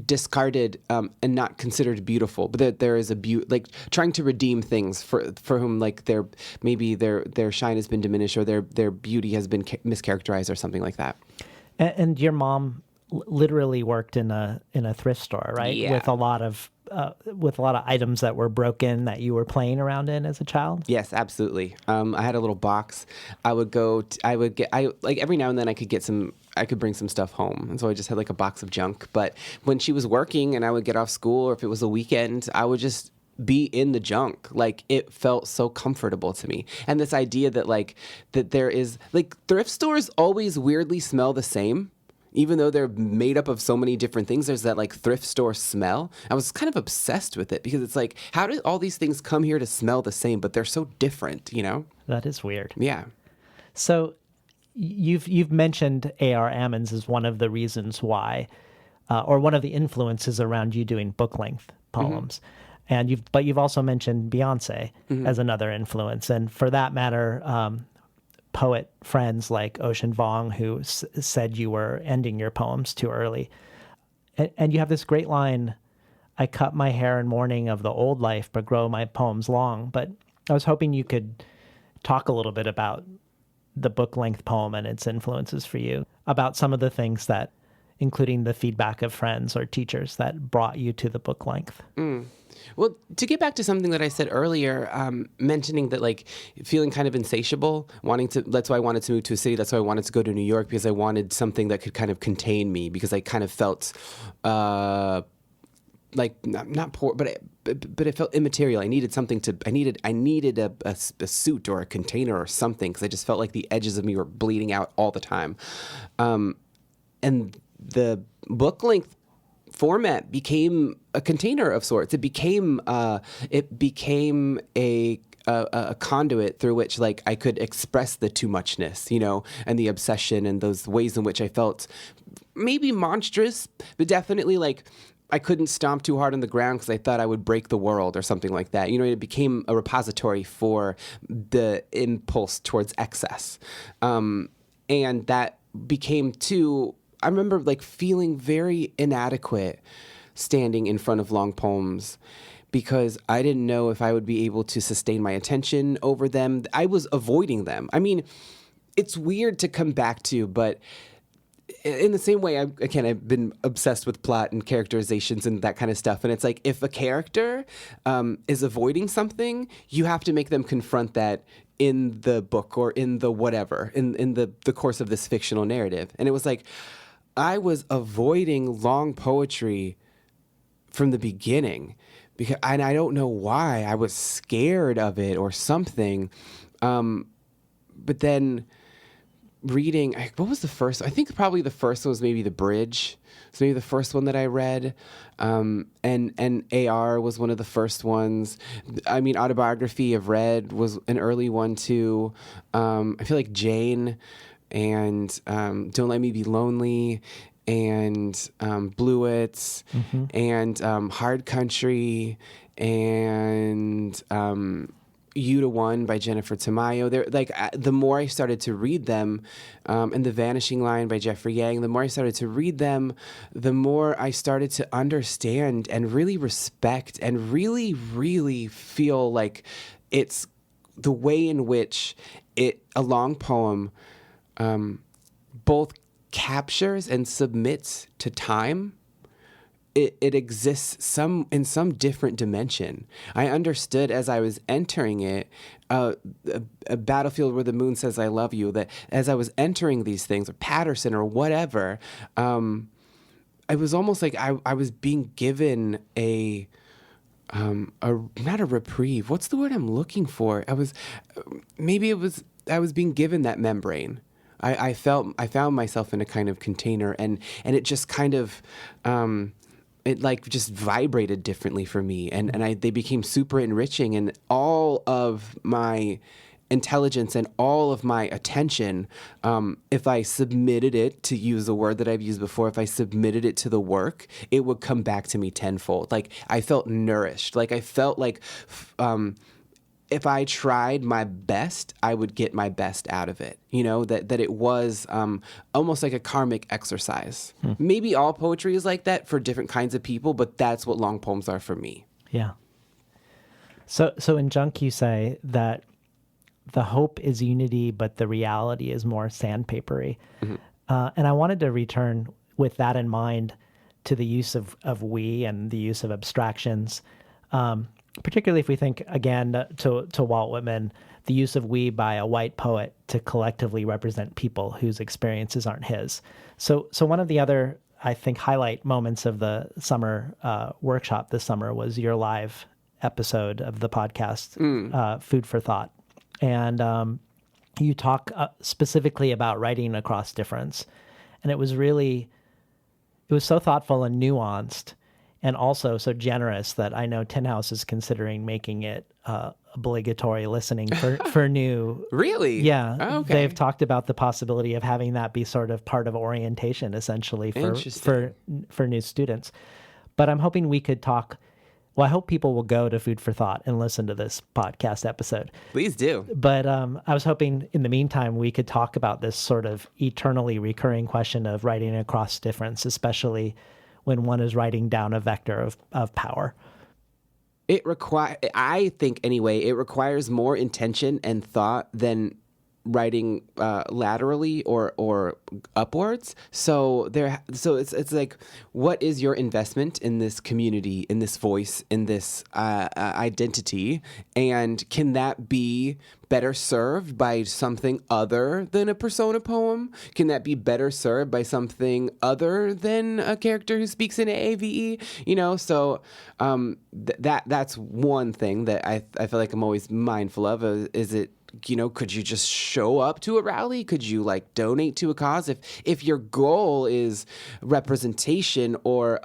discarded and not considered beautiful, but that there is a beauty, like trying to redeem things for whom like their shine has been diminished or their beauty has been mischaracterized or something like that. And your mom literally worked in a thrift store, right? Yeah. With a lot of items that were broken that you were playing around in as a child. Yes, absolutely. I had a little box. I would like every now and then I could bring some stuff home. And so I just had like a box of junk. But when she was working and I would get off school, or if it was a weekend, I would just be in the junk. Like it felt so comfortable to me. And this idea that there is like thrift stores always weirdly smell the same. Even though they're made up of so many different things, there's that like thrift store smell. I was kind of obsessed with it because it's like, how did all these things come here to smell the same, but they're so different, That is weird. Yeah. So you've mentioned A.R. Ammons as one of the reasons why, or one of the influences around you doing book-length poems. And you've also mentioned Beyonce as another influence. And for that matter, poet friends like Ocean Vuong, who said you were ending your poems too early. And you have this great line, I cut my hair in mourning of the old life, but grow my poems long. But I was hoping you could talk a little bit about the book-length poem and its influences for you, about some of the things that, including the feedback of friends or teachers, that brought you to the book length. Well, to get back to something that I said earlier, mentioning that like feeling kind of insatiable, that's why I wanted to move to a city. That's why I wanted to go to New York, because I wanted something that could kind of contain me, because I kind of felt like not poor, but it felt immaterial. I needed something I needed a suit or a container or something, because I just felt like the edges of me were bleeding out all the time. And the book length format became a container of sorts. It became a conduit through which like I could express the too muchness, and the obsession and those ways in which I felt maybe monstrous, but definitely like I couldn't stomp too hard on the ground because I thought I would break the world or something like that. You know, it became a repository for the impulse towards excess. And that became too, I remember like feeling very inadequate standing in front of long poems because I didn't know if I would be able to sustain my attention over them. I was avoiding them. I mean, it's weird to come back to, but in the same way, I've been obsessed with plot and characterizations and that kind of stuff. And it's like, if a character is avoiding something, you have to make them confront that in the book or in the whatever, in the course of this fictional narrative. And it was like, I was avoiding long poetry from the beginning and I don't know why. I was scared of it or something. But then reading, what was the first? I think probably the first one was maybe The Bridge. So maybe the first one that I read. And AR was one of the first ones. I mean, Autobiography of Red was an early one too. I feel like Jane and Don't Let Me Be Lonely and Bluets and Hard Country and You to One by Jennifer Tamayo. They're like, the more I started to read them, and The Vanishing Line by Jeffrey Yang, the more I started to read them, the more I started to understand and really respect and really, really feel like it's the way in which a long poem both captures and submits to time. It exists in some different dimension. I understood as I was entering it, a Battlefield Where the Moon Says I Love You, that as I was entering these things, or Patterson or whatever, it was almost like I was being given not a reprieve. What's the word I'm looking for? I was being given that membrane. I found myself in a kind of container, and it just kind of it like just vibrated differently for me, and they became super enriching, and all of my intelligence and all of my attention, if I submitted it, to use a word that I've used before, if I submitted it to the work, it would come back to me tenfold. Like I felt nourished. Like I felt like if I tried my best, I would get my best out of it. You know, that it was almost like a karmic exercise. Maybe all poetry is like that for different kinds of people, but that's what long poems are for me. Yeah. So in Junk, you say that the hope is unity, but the reality is more sandpapery. And I wanted to return with that in mind to the use of we and the use of abstractions. Particularly if we think, again, to Walt Whitman, the use of we by a white poet to collectively represent people whose experiences aren't his. So one of the other, I think, highlight moments of the summer workshop this summer was your live episode of the podcast, Food for Thought. And you talk specifically about writing across difference. And it was so thoughtful and nuanced, and also so generous that I know Tin House is considering making it obligatory listening for new. Really? Yeah. Oh, okay. They've talked about the possibility of having that be sort of part of orientation, essentially, for new students. But I'm hoping we could talk. Well, I hope people will go to Food for Thought and listen to this podcast episode. Please do. But I was hoping in the meantime we could talk about this sort of eternally recurring question of writing across difference, especially when one is writing down a vector of power. I think anyway, it requires more intention and thought than writing laterally or upwards. So it's like, what is your investment in this community, in this voice, in this identity, and can that be better served by something other than a persona poem? Can that be better served by something other than a character who speaks in AAVE? You know, so that's one thing that I feel like I'm always mindful of. Is it, you know, could you just show up to a rally? Could you like donate to a cause? If your goal is representation, or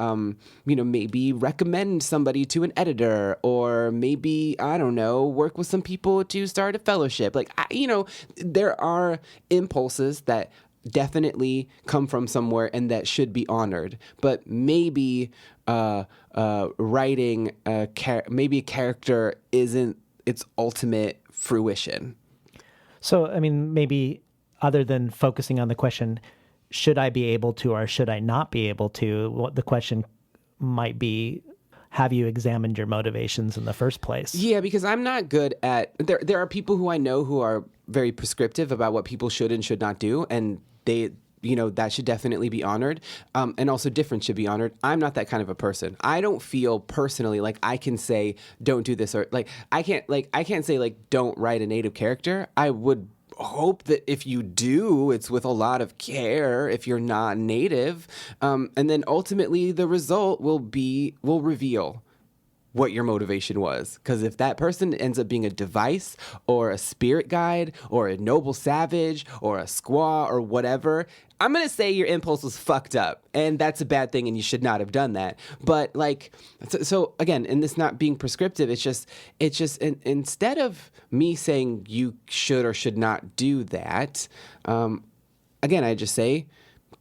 you know, maybe recommend somebody to an editor, or maybe, I don't know, work with some people to start a fellowship. Like, you know, there are impulses that definitely come from somewhere and that should be honored. But maybe writing maybe a character isn't its ultimate fruition. So, I mean, maybe other than focusing on the question, should I be able to or should I not be able to, what the question might be, have you examined your motivations in the first place? Yeah, because I'm not good at there are people who I know who are very prescriptive about what people should and should not do, and they that should definitely be honored, and also difference should be honored. I'm not that kind of a person. I don't feel personally like I can say don't do this, or like I can't say like don't write a native character. I would hope that if you do, it's with a lot of care if you're not native, and then ultimately the result will reveal what your motivation was. Because if that person ends up being a device or a spirit guide or a noble savage or a squaw or whatever, I'm going to say your impulse was fucked up, and that's a bad thing and you should not have done that. But like, so again, and this not being prescriptive, it's just instead of me saying you should or should not do that, again, I just say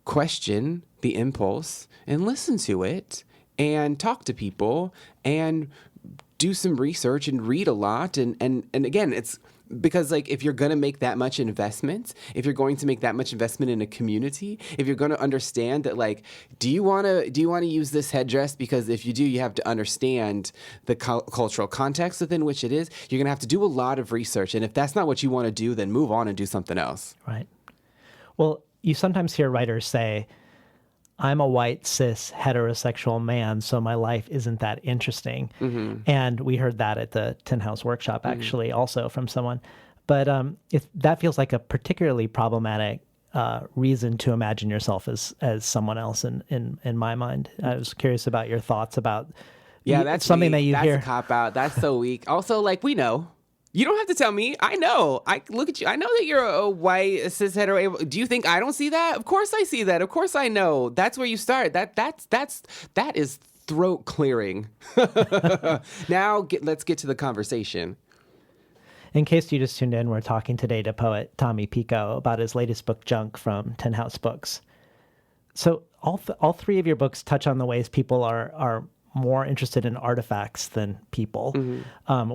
question the impulse and listen to it and talk to people and do some research and read a lot. And again, it's because like if you're going to make that much investment, if you're going to make that much investment in a community, if you're going to understand that like, do you want to use this headdress? Because if you do, you have to understand the cultural context within which it is. You're going to have to do a lot of research. And if that's not what you want to do, then move on and do something else. Right. Well, you sometimes hear writers say, I'm a white, cis, heterosexual man, so my life isn't that interesting. Mm-hmm. And we heard that at the Tin House workshop, actually, also from someone. But that feels like a particularly problematic reason to imagine yourself as someone else in my mind. I was curious about your thoughts about that's something weak. that you hear. That's a cop-out. That's so weak. Also, like, we know. You don't have to tell me. I know. I look at you. I know that you're a white cis hetero. Do you think I don't see that? Of course I see that. Of course I know. That's where you start. That is throat clearing. Now let's get to the conversation. In case you just tuned in, we're talking today to poet Tommy Pico about his latest book, Junk, from Tin House Books. So all three of your books touch on the ways people are more interested in artifacts than people,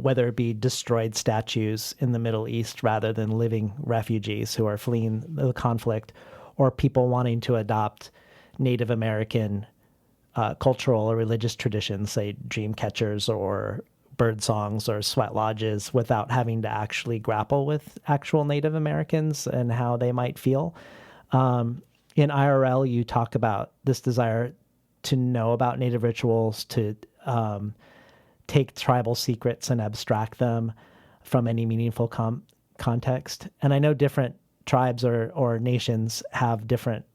whether it be destroyed statues in the Middle East rather than living refugees who are fleeing the conflict, or people wanting to adopt Native American cultural or religious traditions, say dream catchers or bird songs or sweat lodges, without having to actually grapple with actual Native Americans and how they might feel. In IRL, you talk about this desire to know about Native rituals, to take tribal secrets and abstract them from any meaningful context. And I know different tribes or nations have different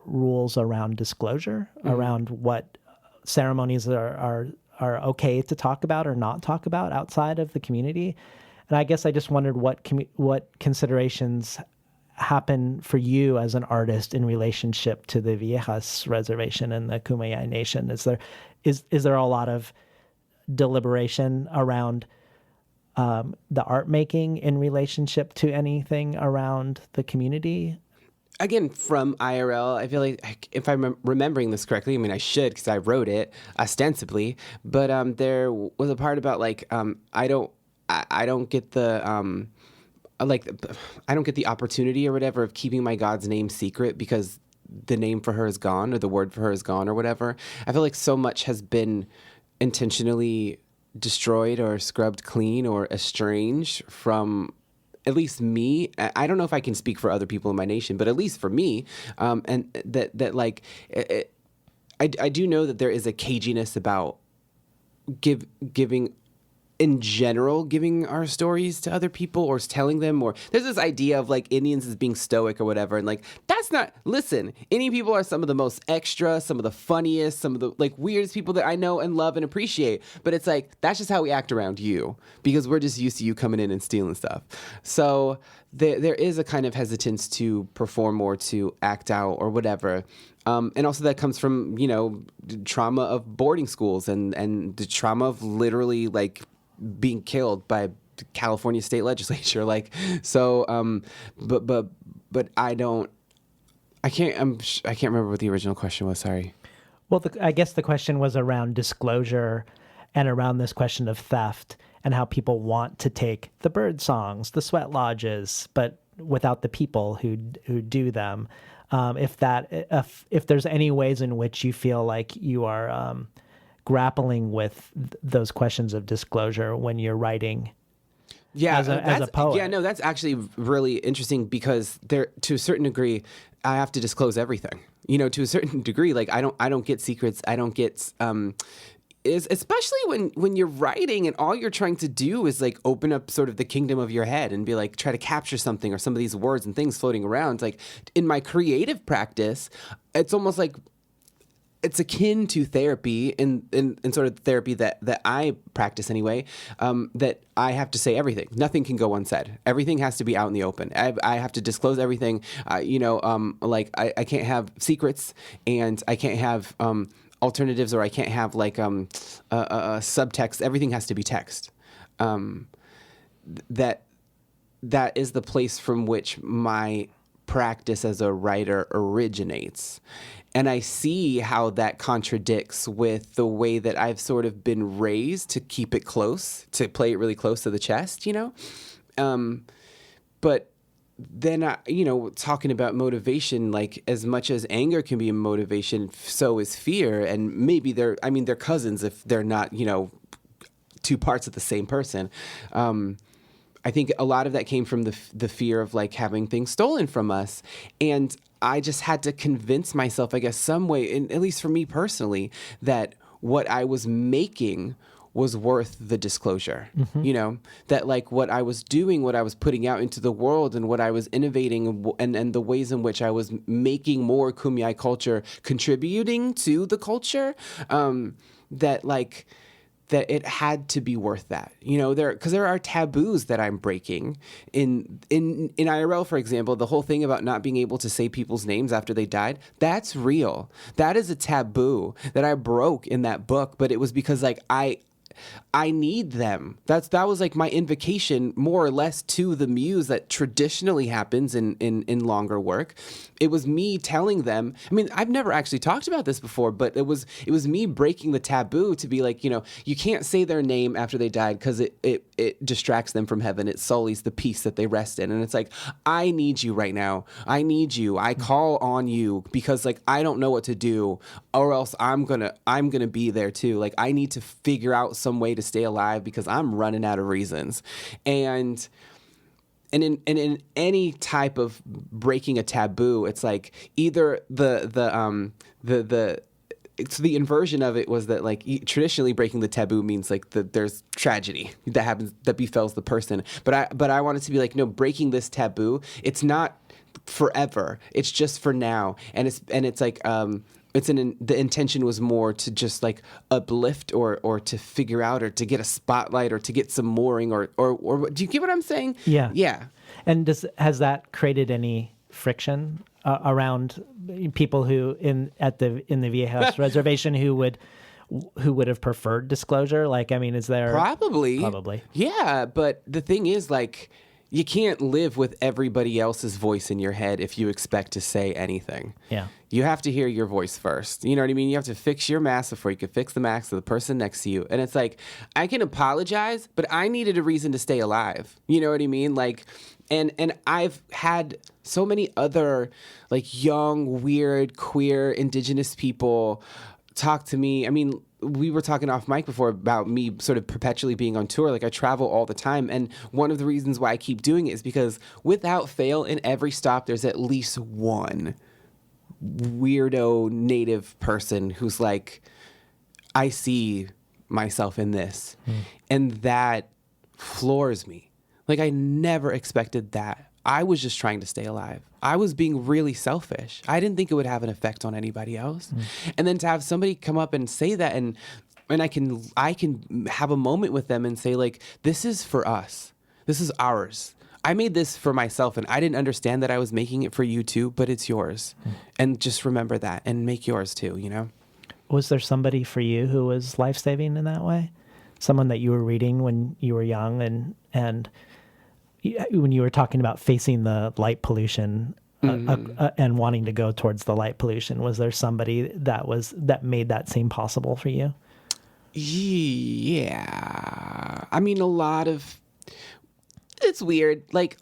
rules around disclosure, around what ceremonies are okay to talk about or not talk about outside of the community. And I guess I just wondered what considerations happen for you as an artist in relationship to the Viejas reservation and the Kumeyaay Nation? Is there a lot of deliberation around the art making in relationship to anything around the community? Again, from IRL, I feel like if I'm remembering this correctly, I mean, I should because I wrote it ostensibly, but there was a part about like I don't get the I don't get the opportunity or whatever of keeping my God's name secret because the name for her is gone or the word for her is gone or whatever. I feel like so much has been intentionally destroyed or scrubbed clean or estranged from at least me. I don't know if I can speak for other people in my nation, but at least for me, and that like I do know that there is a caginess about giving in general, giving our stories to other people or telling them, or there's this idea of like Indians as being stoic or whatever. And like, that's not, listen, Indian people are some of the most extra, some of the funniest, some of the like weirdest people that I know and love and appreciate. But it's like, that's just how we act around you because we're just used to you coming in and stealing stuff. So there is a kind of hesitance to perform or to act out or whatever. And also that comes from, the trauma of boarding schools and the trauma of literally like being killed by the California state legislature. Like, so, but I don't I can't remember what the original question was. Sorry. Well, I guess the question was around disclosure and around this question of theft and how people want to take the bird songs, the sweat lodges, but without the people who do them. If there's any ways in which you feel like you are grappling with those questions of disclosure when you're writing. Yeah, as a poet. Yeah, no, that's actually really interesting because to a certain degree, I have to disclose everything. To a certain degree, like I don't get secrets. I don't get especially when you're writing and all you're trying to do is like open up sort of the kingdom of your head and be like try to capture something or some of these words and things floating around. Like in my creative practice, it's almost like it's akin to therapy in sort of therapy that I practice anyway, that I have to say everything. Nothing can go unsaid. Everything has to be out in the open. I have to disclose everything. Like I can't have secrets and I can't have alternatives or I can't have like subtext. Everything has to be text. That is the place from which my practice as a writer originates. And I see how that contradicts with the way that I've sort of been raised to keep it close, to play it really close to the chest, But then, talking about motivation, like as much as anger can be a motivation, so is fear. And maybe they're cousins if they're not, two parts of the same person. I think a lot of that came from the fear of like having things stolen from us. And I just had to convince myself, I guess, some way, at least for me personally, that what I was making was worth the disclosure, that like what I was doing, what I was putting out into the world and what I was innovating and the ways in which I was making more Kumeyaay culture, contributing to the culture, that it had to be worth that, because there are taboos that I'm breaking in IRL, for example. The whole thing about not being able to say people's names after they died, that's real. That is a taboo that I broke in that book, but it was because like I need them. That was like my invocation, more or less, to the muse that traditionally happens in longer work. It was me telling them. I mean, I've never actually talked about this before, but it was me breaking the taboo to be like, you can't say their name after they died because it distracts them from heaven. It sullies the peace that they rest in. And it's like, I need you right now. I need you. I call on you because like I don't know what to do, or else I'm gonna be there too. Like I need to figure out some way to stay alive because I'm running out of reasons. And in any type of breaking a taboo, it's like either it's the inversion of it was that like traditionally breaking the taboo means like there's tragedy that happens, that befalls the person. But I want it to be like, no, breaking this taboo, it's not forever. It's just for now. And it's like the intention was more to just like uplift or to figure out or to get a spotlight or to get some mooring or do you get what I'm saying? Yeah. Yeah. And has that created any friction around people who in the Viejas reservation who would have preferred disclosure? Like, I mean, is there probably? Yeah, but the thing is, like, you can't live with everybody else's voice in your head if you expect to say anything. Yeah. You have to hear your voice first. You know what I mean? You have to fix your mask before you can fix the mask of the person next to you. And it's like, I can apologize, but I needed a reason to stay alive. You know what I mean? Like, and I've had so many other like young, weird, queer, indigenous people talk to me. I mean, we were talking off mic before about me sort of perpetually being on tour. Like I travel all the time. And one of the reasons why I keep doing it is because without fail, in every stop, there's at least one weirdo native person who's like, I see myself in this. And that floors me. Like I never expected that. I was just trying to stay alive. I was being really selfish. I didn't think it would have an effect on anybody else. And then to have somebody come up and say that and I can have a moment with them and say like, this is for us. This is ours. I made this for myself and I didn't understand that I was making it for you too, but it's yours. And just remember that and make yours too, Was there somebody for you who was life-saving in that way? Someone that you were reading when you were young and when you were talking about facing the light pollution and wanting to go towards the light pollution? Was there somebody that made that seem possible for you? Yeah. I mean, it's weird. Like,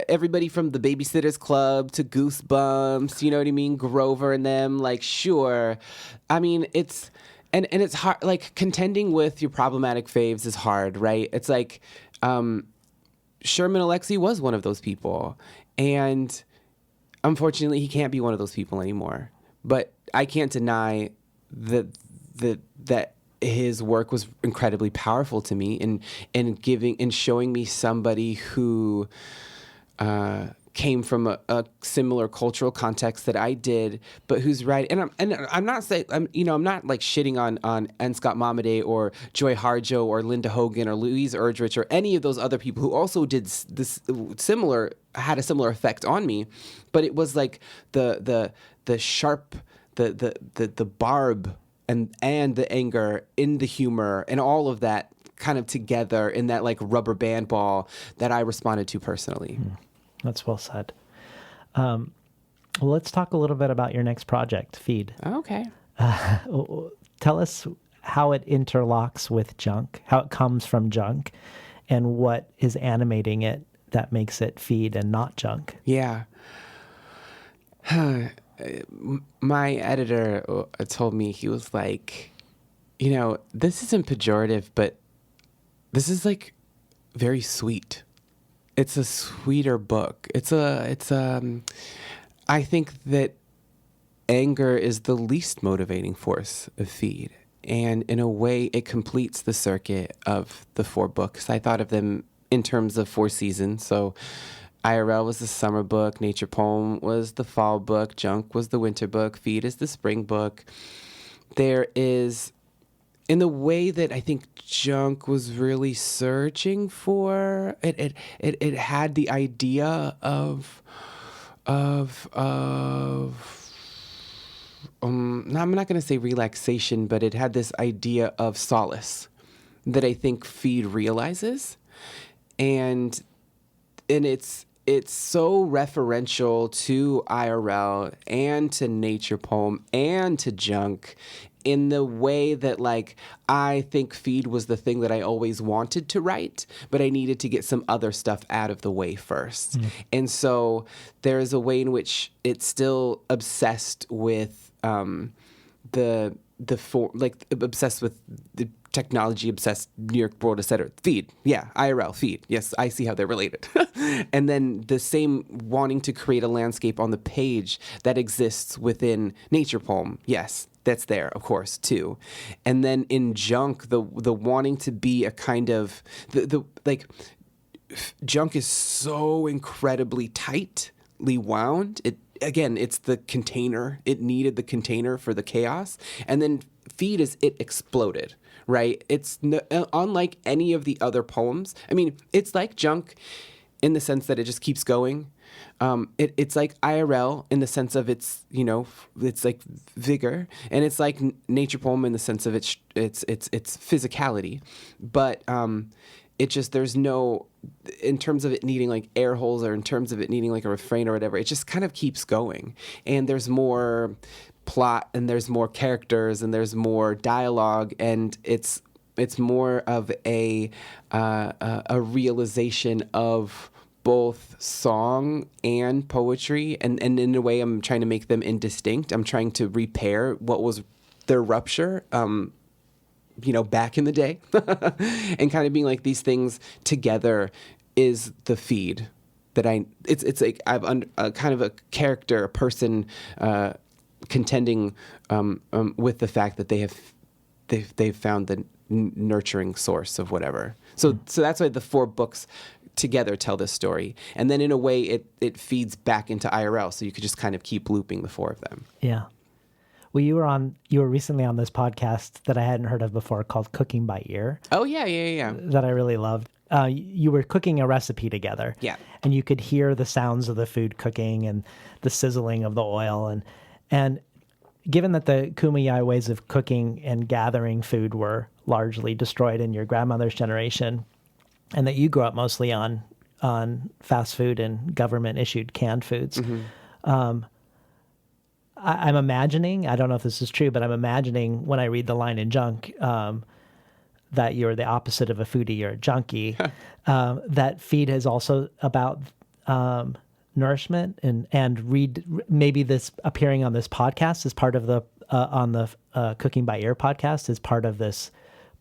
everybody from the Babysitters Club to Goosebumps, you know what I mean? Grover and them, like, sure. I mean, and it's hard, like, contending with your problematic faves is hard, right? It's like, Sherman Alexie was one of those people. And unfortunately, he can't be one of those people anymore. But I can't deny that his work was incredibly powerful to me in showing me somebody who came from a similar cultural context that I did, but who's right. And I'm not saying I'm not like shitting on N. Scott Momaday or Joy Harjo or Linda Hogan or Louise Erdrich or any of those other people who also did this had a similar effect on me. But it was like the sharp, the barb and the anger in the humor and all of that kind of together in that like rubber band ball that I responded to personally. That's well said. Well, let's talk a little bit about your next project, Feed. Okay. Tell us how it interlocks with Junk, how it comes from Junk, and what is animating it that makes it Feed and not Junk. Yeah. My editor told me, he was like, this isn't pejorative, but this is like very sweet. It's a sweeter book. I think that anger is the least motivating force of Feed. And in a way, it completes the circuit of the 4 books. I thought of them in terms of 4 seasons. So IRL was the summer book, Nature Poem was the fall book, Junk was the winter book, Feed is the spring book. There is, in the way that I think Junk was really searching for, it had the idea of I'm not going to say relaxation, but it had this idea of solace that I think Feed realizes. And it's so referential to IRL and to Nature Poem and to Junk in the way that, like, I think Feed was the thing that I always wanted to write, but I needed to get some other stuff out of the way first. And so there's a way in which it's still obsessed with obsessed with the technology, obsessed New York world, etc. Feed, yeah, IRL, Feed, yes, I see how they're related. And then the same wanting to create a landscape on the page that exists within Nature Poem, yes, that's there, of course, too. And then in Junk, the wanting to be a kind of Junk is so incredibly tightly wound. It's the container. It needed the container for the chaos. And then Feed it exploded, right? It's unlike any of the other poems. I mean, it's like Junk in the sense that it just keeps going. It's like IRL in the sense of it's like vigor, and it's like Nature Poem in the sense of its physicality. But it just, there's no, in terms of it needing like air holes or in terms of it needing like a refrain or whatever, it just kind of keeps going. And there's more plot and there's more characters and there's more dialogue, and it's more of a realization of both song and poetry, and in a way I'm trying to make them indistinct. I'm trying to repair what was their rupture back in the day and kind of being like these things together is the Feed that it's like I've kind of a character, a person contending with the fact that they've found the nurturing source of whatever. So that's why the 4 books together tell this story, and then in a way it feeds back into IRL, so you could just kind of keep looping the 4 of them. Yeah. Well, you were recently on this podcast that I hadn't heard of before called Cooking by Ear. Oh yeah. That I really loved. You were cooking a recipe together. Yeah. And you could hear the sounds of the food cooking and the sizzling of the oil, and given that the Kumeyaay ways of cooking and gathering food were largely destroyed in your grandmother's generation, and that you grew up mostly on on fast food and government issued canned foods. I'm imagining, I don't know if this is true, but I'm imagining when I read the line in Junk, that you're the opposite of a foodie, you're a junkie. That feed is also about nourishment, and read maybe this appearing on this podcast is part of the on the Cooking by Ear podcast is part of this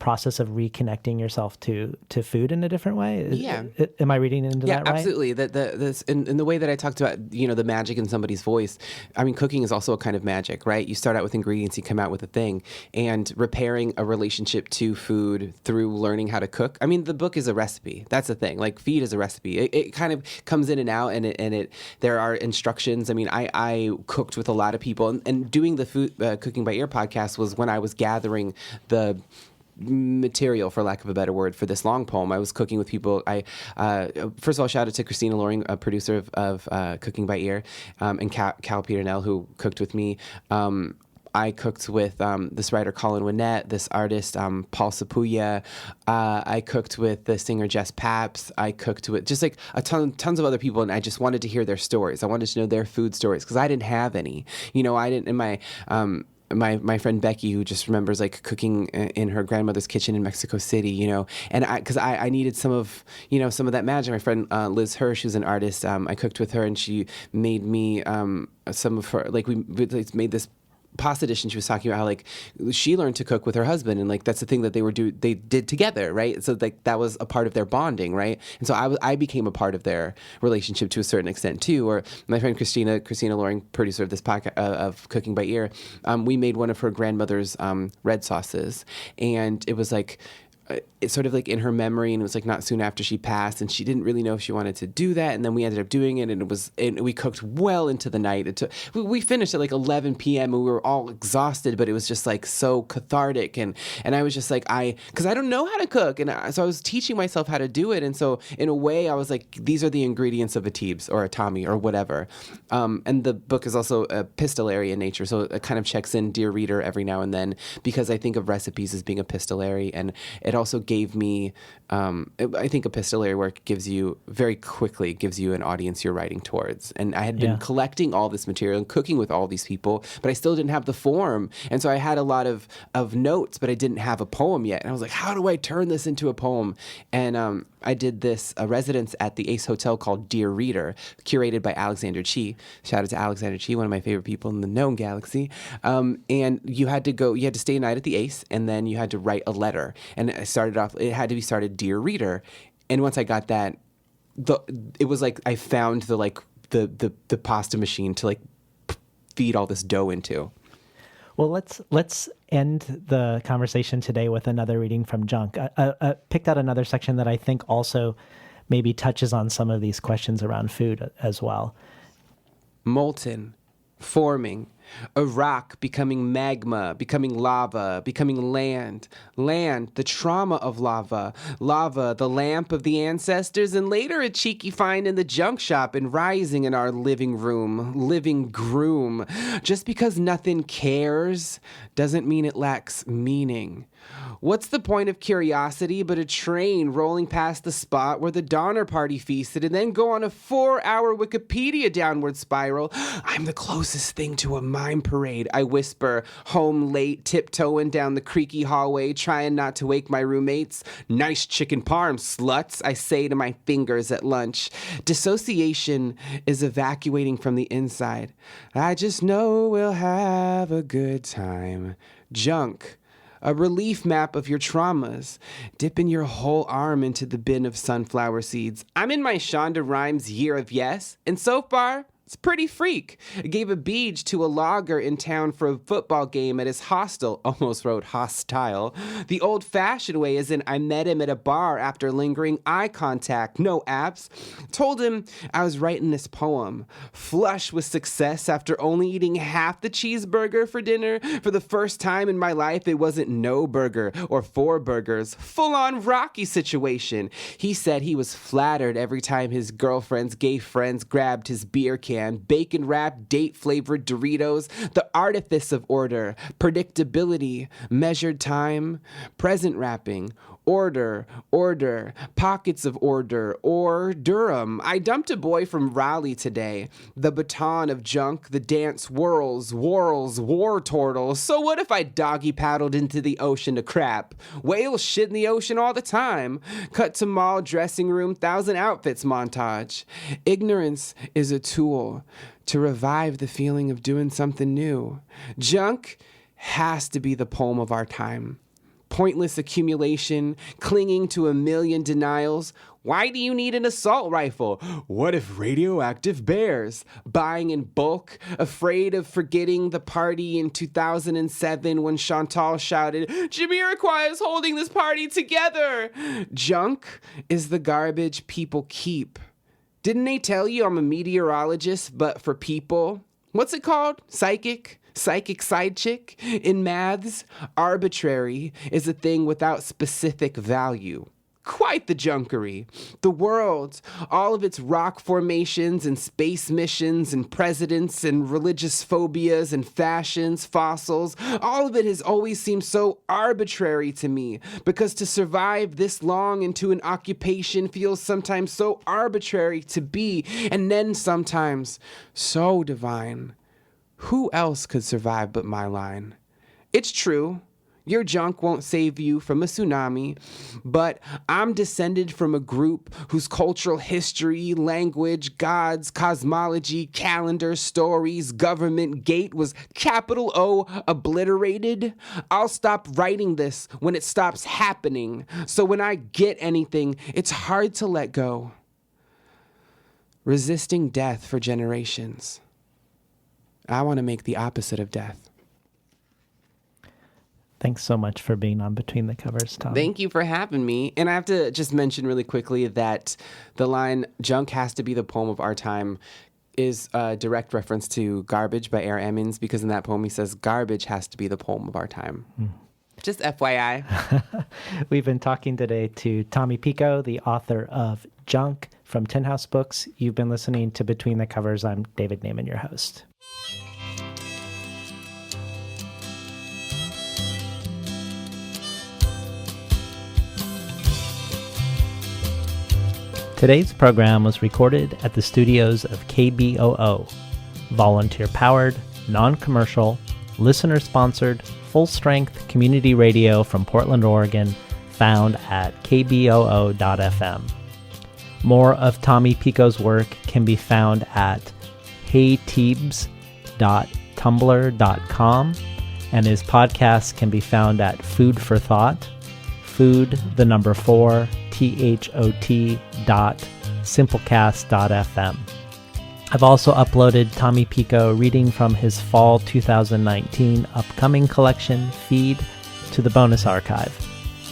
process of reconnecting yourself to food in a different way. Yeah. Am I reading into that right? Absolutely. This in the way that I talked about, the magic in somebody's voice. I mean, cooking is also a kind of magic, right? You start out with ingredients, you come out with a thing, and repairing a relationship to food through learning how to cook. I mean, the book is a recipe. That's the thing. Like, feed is a recipe. It kind of comes in and out, and there are instructions. I mean, I cooked with a lot of people, and doing the food Cooking by Ear podcast was when I was gathering the material, for lack of a better word, for this long poem. I was cooking with people. First of all, shout out to Christina Loring, a producer of Cooking by Ear, and Cal Peternell, who cooked with me. I cooked with this writer Colin Winnett, this artist Paul Sapuya. I cooked with the singer Jess Paps. I cooked with just like tons of other people, and I just wanted to hear their stories. I wanted to know their food stories because I didn't have any. I didn't in my. My friend Becky, who just remembers like cooking in her grandmother's kitchen in Mexico City, and because I needed some of that magic. My friend Liz Hirsch, who's an artist, I cooked with her, and she made me some of her, like we made this pasta dish, and she was talking about how like she learned to cook with her husband, and like that's the thing that they did together, right? So like that was a part of their bonding, right? And so I became a part of their relationship to a certain extent too. Or my friend Christina Loring, producer of this podcast of Cooking by Ear, we made one of her grandmother's red sauces, and it was like. It's sort of like in her memory, and it was like not soon after she passed, and she didn't really know if she wanted to do that, and then we ended up doing it, and we cooked well into the night. We finished at like 11 p.m. and we were all exhausted, but it was just like so cathartic, and I was just like because I don't know how to cook, and so I was teaching myself how to do it, and so in a way I was like, these are the ingredients of a Teebs or a Tommy or whatever, and the book is also epistolary in nature, so it kind of checks in Dear Reader every now and then, because I think of recipes as being epistolary, and it also gave me, I think epistolary work very quickly gives you an audience you're writing towards. And I had been collecting all this material and cooking with all these people, but I still didn't have the form. And so I had a lot of notes, but I didn't have a poem yet. And I was like, how do I turn this into a poem? And I did this residence at the Ace Hotel called Dear Reader, curated by Alexander Chi. Shout out to Alexander Chi, one of my favorite people in the known galaxy. And you had to stay a night at the Ace, and then you had to write a letter. And I started off, it had to be started Dear Reader. And once I got that, it was like I found the pasta machine to like feed all this dough into. Well, let's end the conversation today with another reading from Junk. I picked out another section that I think also maybe touches on some of these questions around food as well. Molten, forming, a rock becoming magma, becoming lava, becoming land, the trauma of lava, the lamp of the ancestors, and later a cheeky find in the junk shop and rising in our living groom. Just because nothing cares doesn't mean it lacks meaning. What's the point of curiosity but a train rolling past the spot where the Donner Party feasted and then go on a 4-hour Wikipedia downward spiral? I'm the closest thing to a mime parade, I whisper, home late, tiptoeing down the creaky hallway, trying not to wake my roommates. Nice chicken parm, sluts, I say to my fingers at lunch. Dissociation is evacuating from the inside. I just know we'll have a good time. Junk. A relief map of your traumas, dipping your whole arm into the bin of sunflower seeds. I'm in my Shonda Rhimes year of yes, and so far, it's pretty freak. I gave a beach to a logger in town for a football game at his hostel. Almost wrote hostile. The old-fashioned way is in I met him at a bar after lingering eye contact. No apps. Told him I was writing this poem. Flush with success after only eating half the cheeseburger for dinner. For the first time in my life, it wasn't no burger or 4 burgers. Full-on Rocky situation. He said he was flattered every time his girlfriend's gay friends grabbed his beer can began. Bacon-wrapped, date-flavored Doritos, the artifice of order, predictability, measured time, present wrapping, order, pockets of order, or Durham. I dumped a boy from Raleigh today. The baton of junk, the dance whirls, war turtles. So what if I doggy paddled into the ocean to crap? Whales shit in the ocean all the time. Cut to mall dressing room, 1,000 outfits montage. Ignorance is a tool to revive the feeling of doing something new. Junk has to be the poem of our time. Pointless accumulation, clinging to a million denials. Why do you need an assault rifle? What if radioactive bears? Buying in bulk, afraid of forgetting the party in 2007 when Chantal shouted, "Jamiroquai is holding this party together!" Junk is the garbage people keep. Didn't they tell you I'm a meteorologist, but for people? What's it called? Psychic side chick? In maths, arbitrary is a thing without specific value. Quite the junkery. The world, all of its rock formations and space missions and presidents and religious phobias and fashions, fossils, all of it has always seemed so arbitrary to me, because to survive this long into an occupation feels sometimes so arbitrary to be, and then sometimes so divine. Who else could survive but my line? It's true. Your junk won't save you from a tsunami, but I'm descended from a group whose cultural history, language, gods, cosmology, calendar, stories, government, gate was capital O obliterated. I'll stop writing this when it stops happening. So when I get anything, it's hard to let go. Resisting death for generations. I want to make the opposite of death. Thanks so much for being on Between the Covers, Tom. Thank you for having me. And I have to just mention really quickly that the line, "Junk has to be the poem of our time," is a direct reference to Garbage by A.R. Emmons, because in that poem he says, "Garbage has to be the poem of our time." Just FYI. We've been talking today to Tommy Pico, the author of Junk from Tin House Books. You've been listening to Between the Covers. I'm David Naiman, your host. Today's program was recorded at the studios of KBOO, volunteer-powered, non-commercial, listener-sponsored, full-strength community radio from Portland, Oregon, found at kboo.fm. More of Tommy Pico's work can be found at heyteebs.tumblr.com, and his podcasts can be found at Food for Thought, food4thot.simplecast.fm. I've also uploaded Tommy Pico reading from his fall 2019 upcoming collection, Feed, to the bonus archive.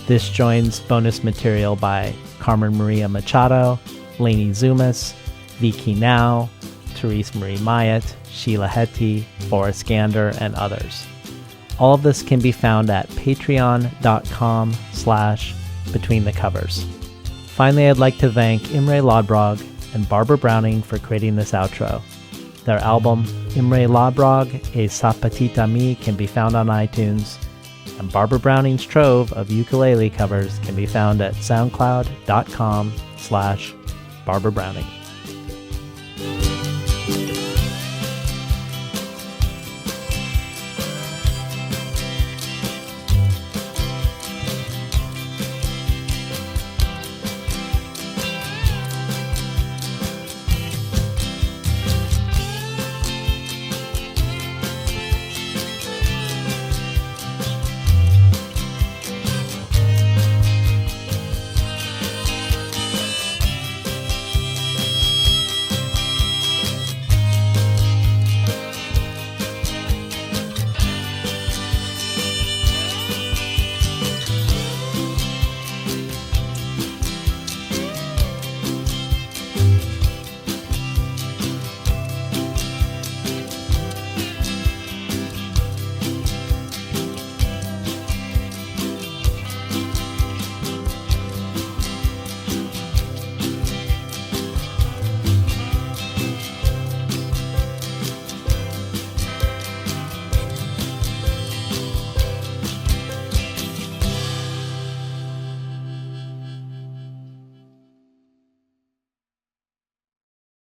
This joins bonus material by Carmen Maria Machado, Lainey Zumas, Vicky Now, Therese Marie Myatt, Sheila Hetty, Boris Gander, and others. All of this can be found at patreon.com/betweenthecovers. Finally, I'd like to thank Imre Lodbrog and Barbara Browning for creating this outro. Their album, Imre Lodbrog, A Sapatita Mi, can be found on iTunes, and Barbara Browning's trove of ukulele covers can be found at soundcloud.com/Barbara Browning.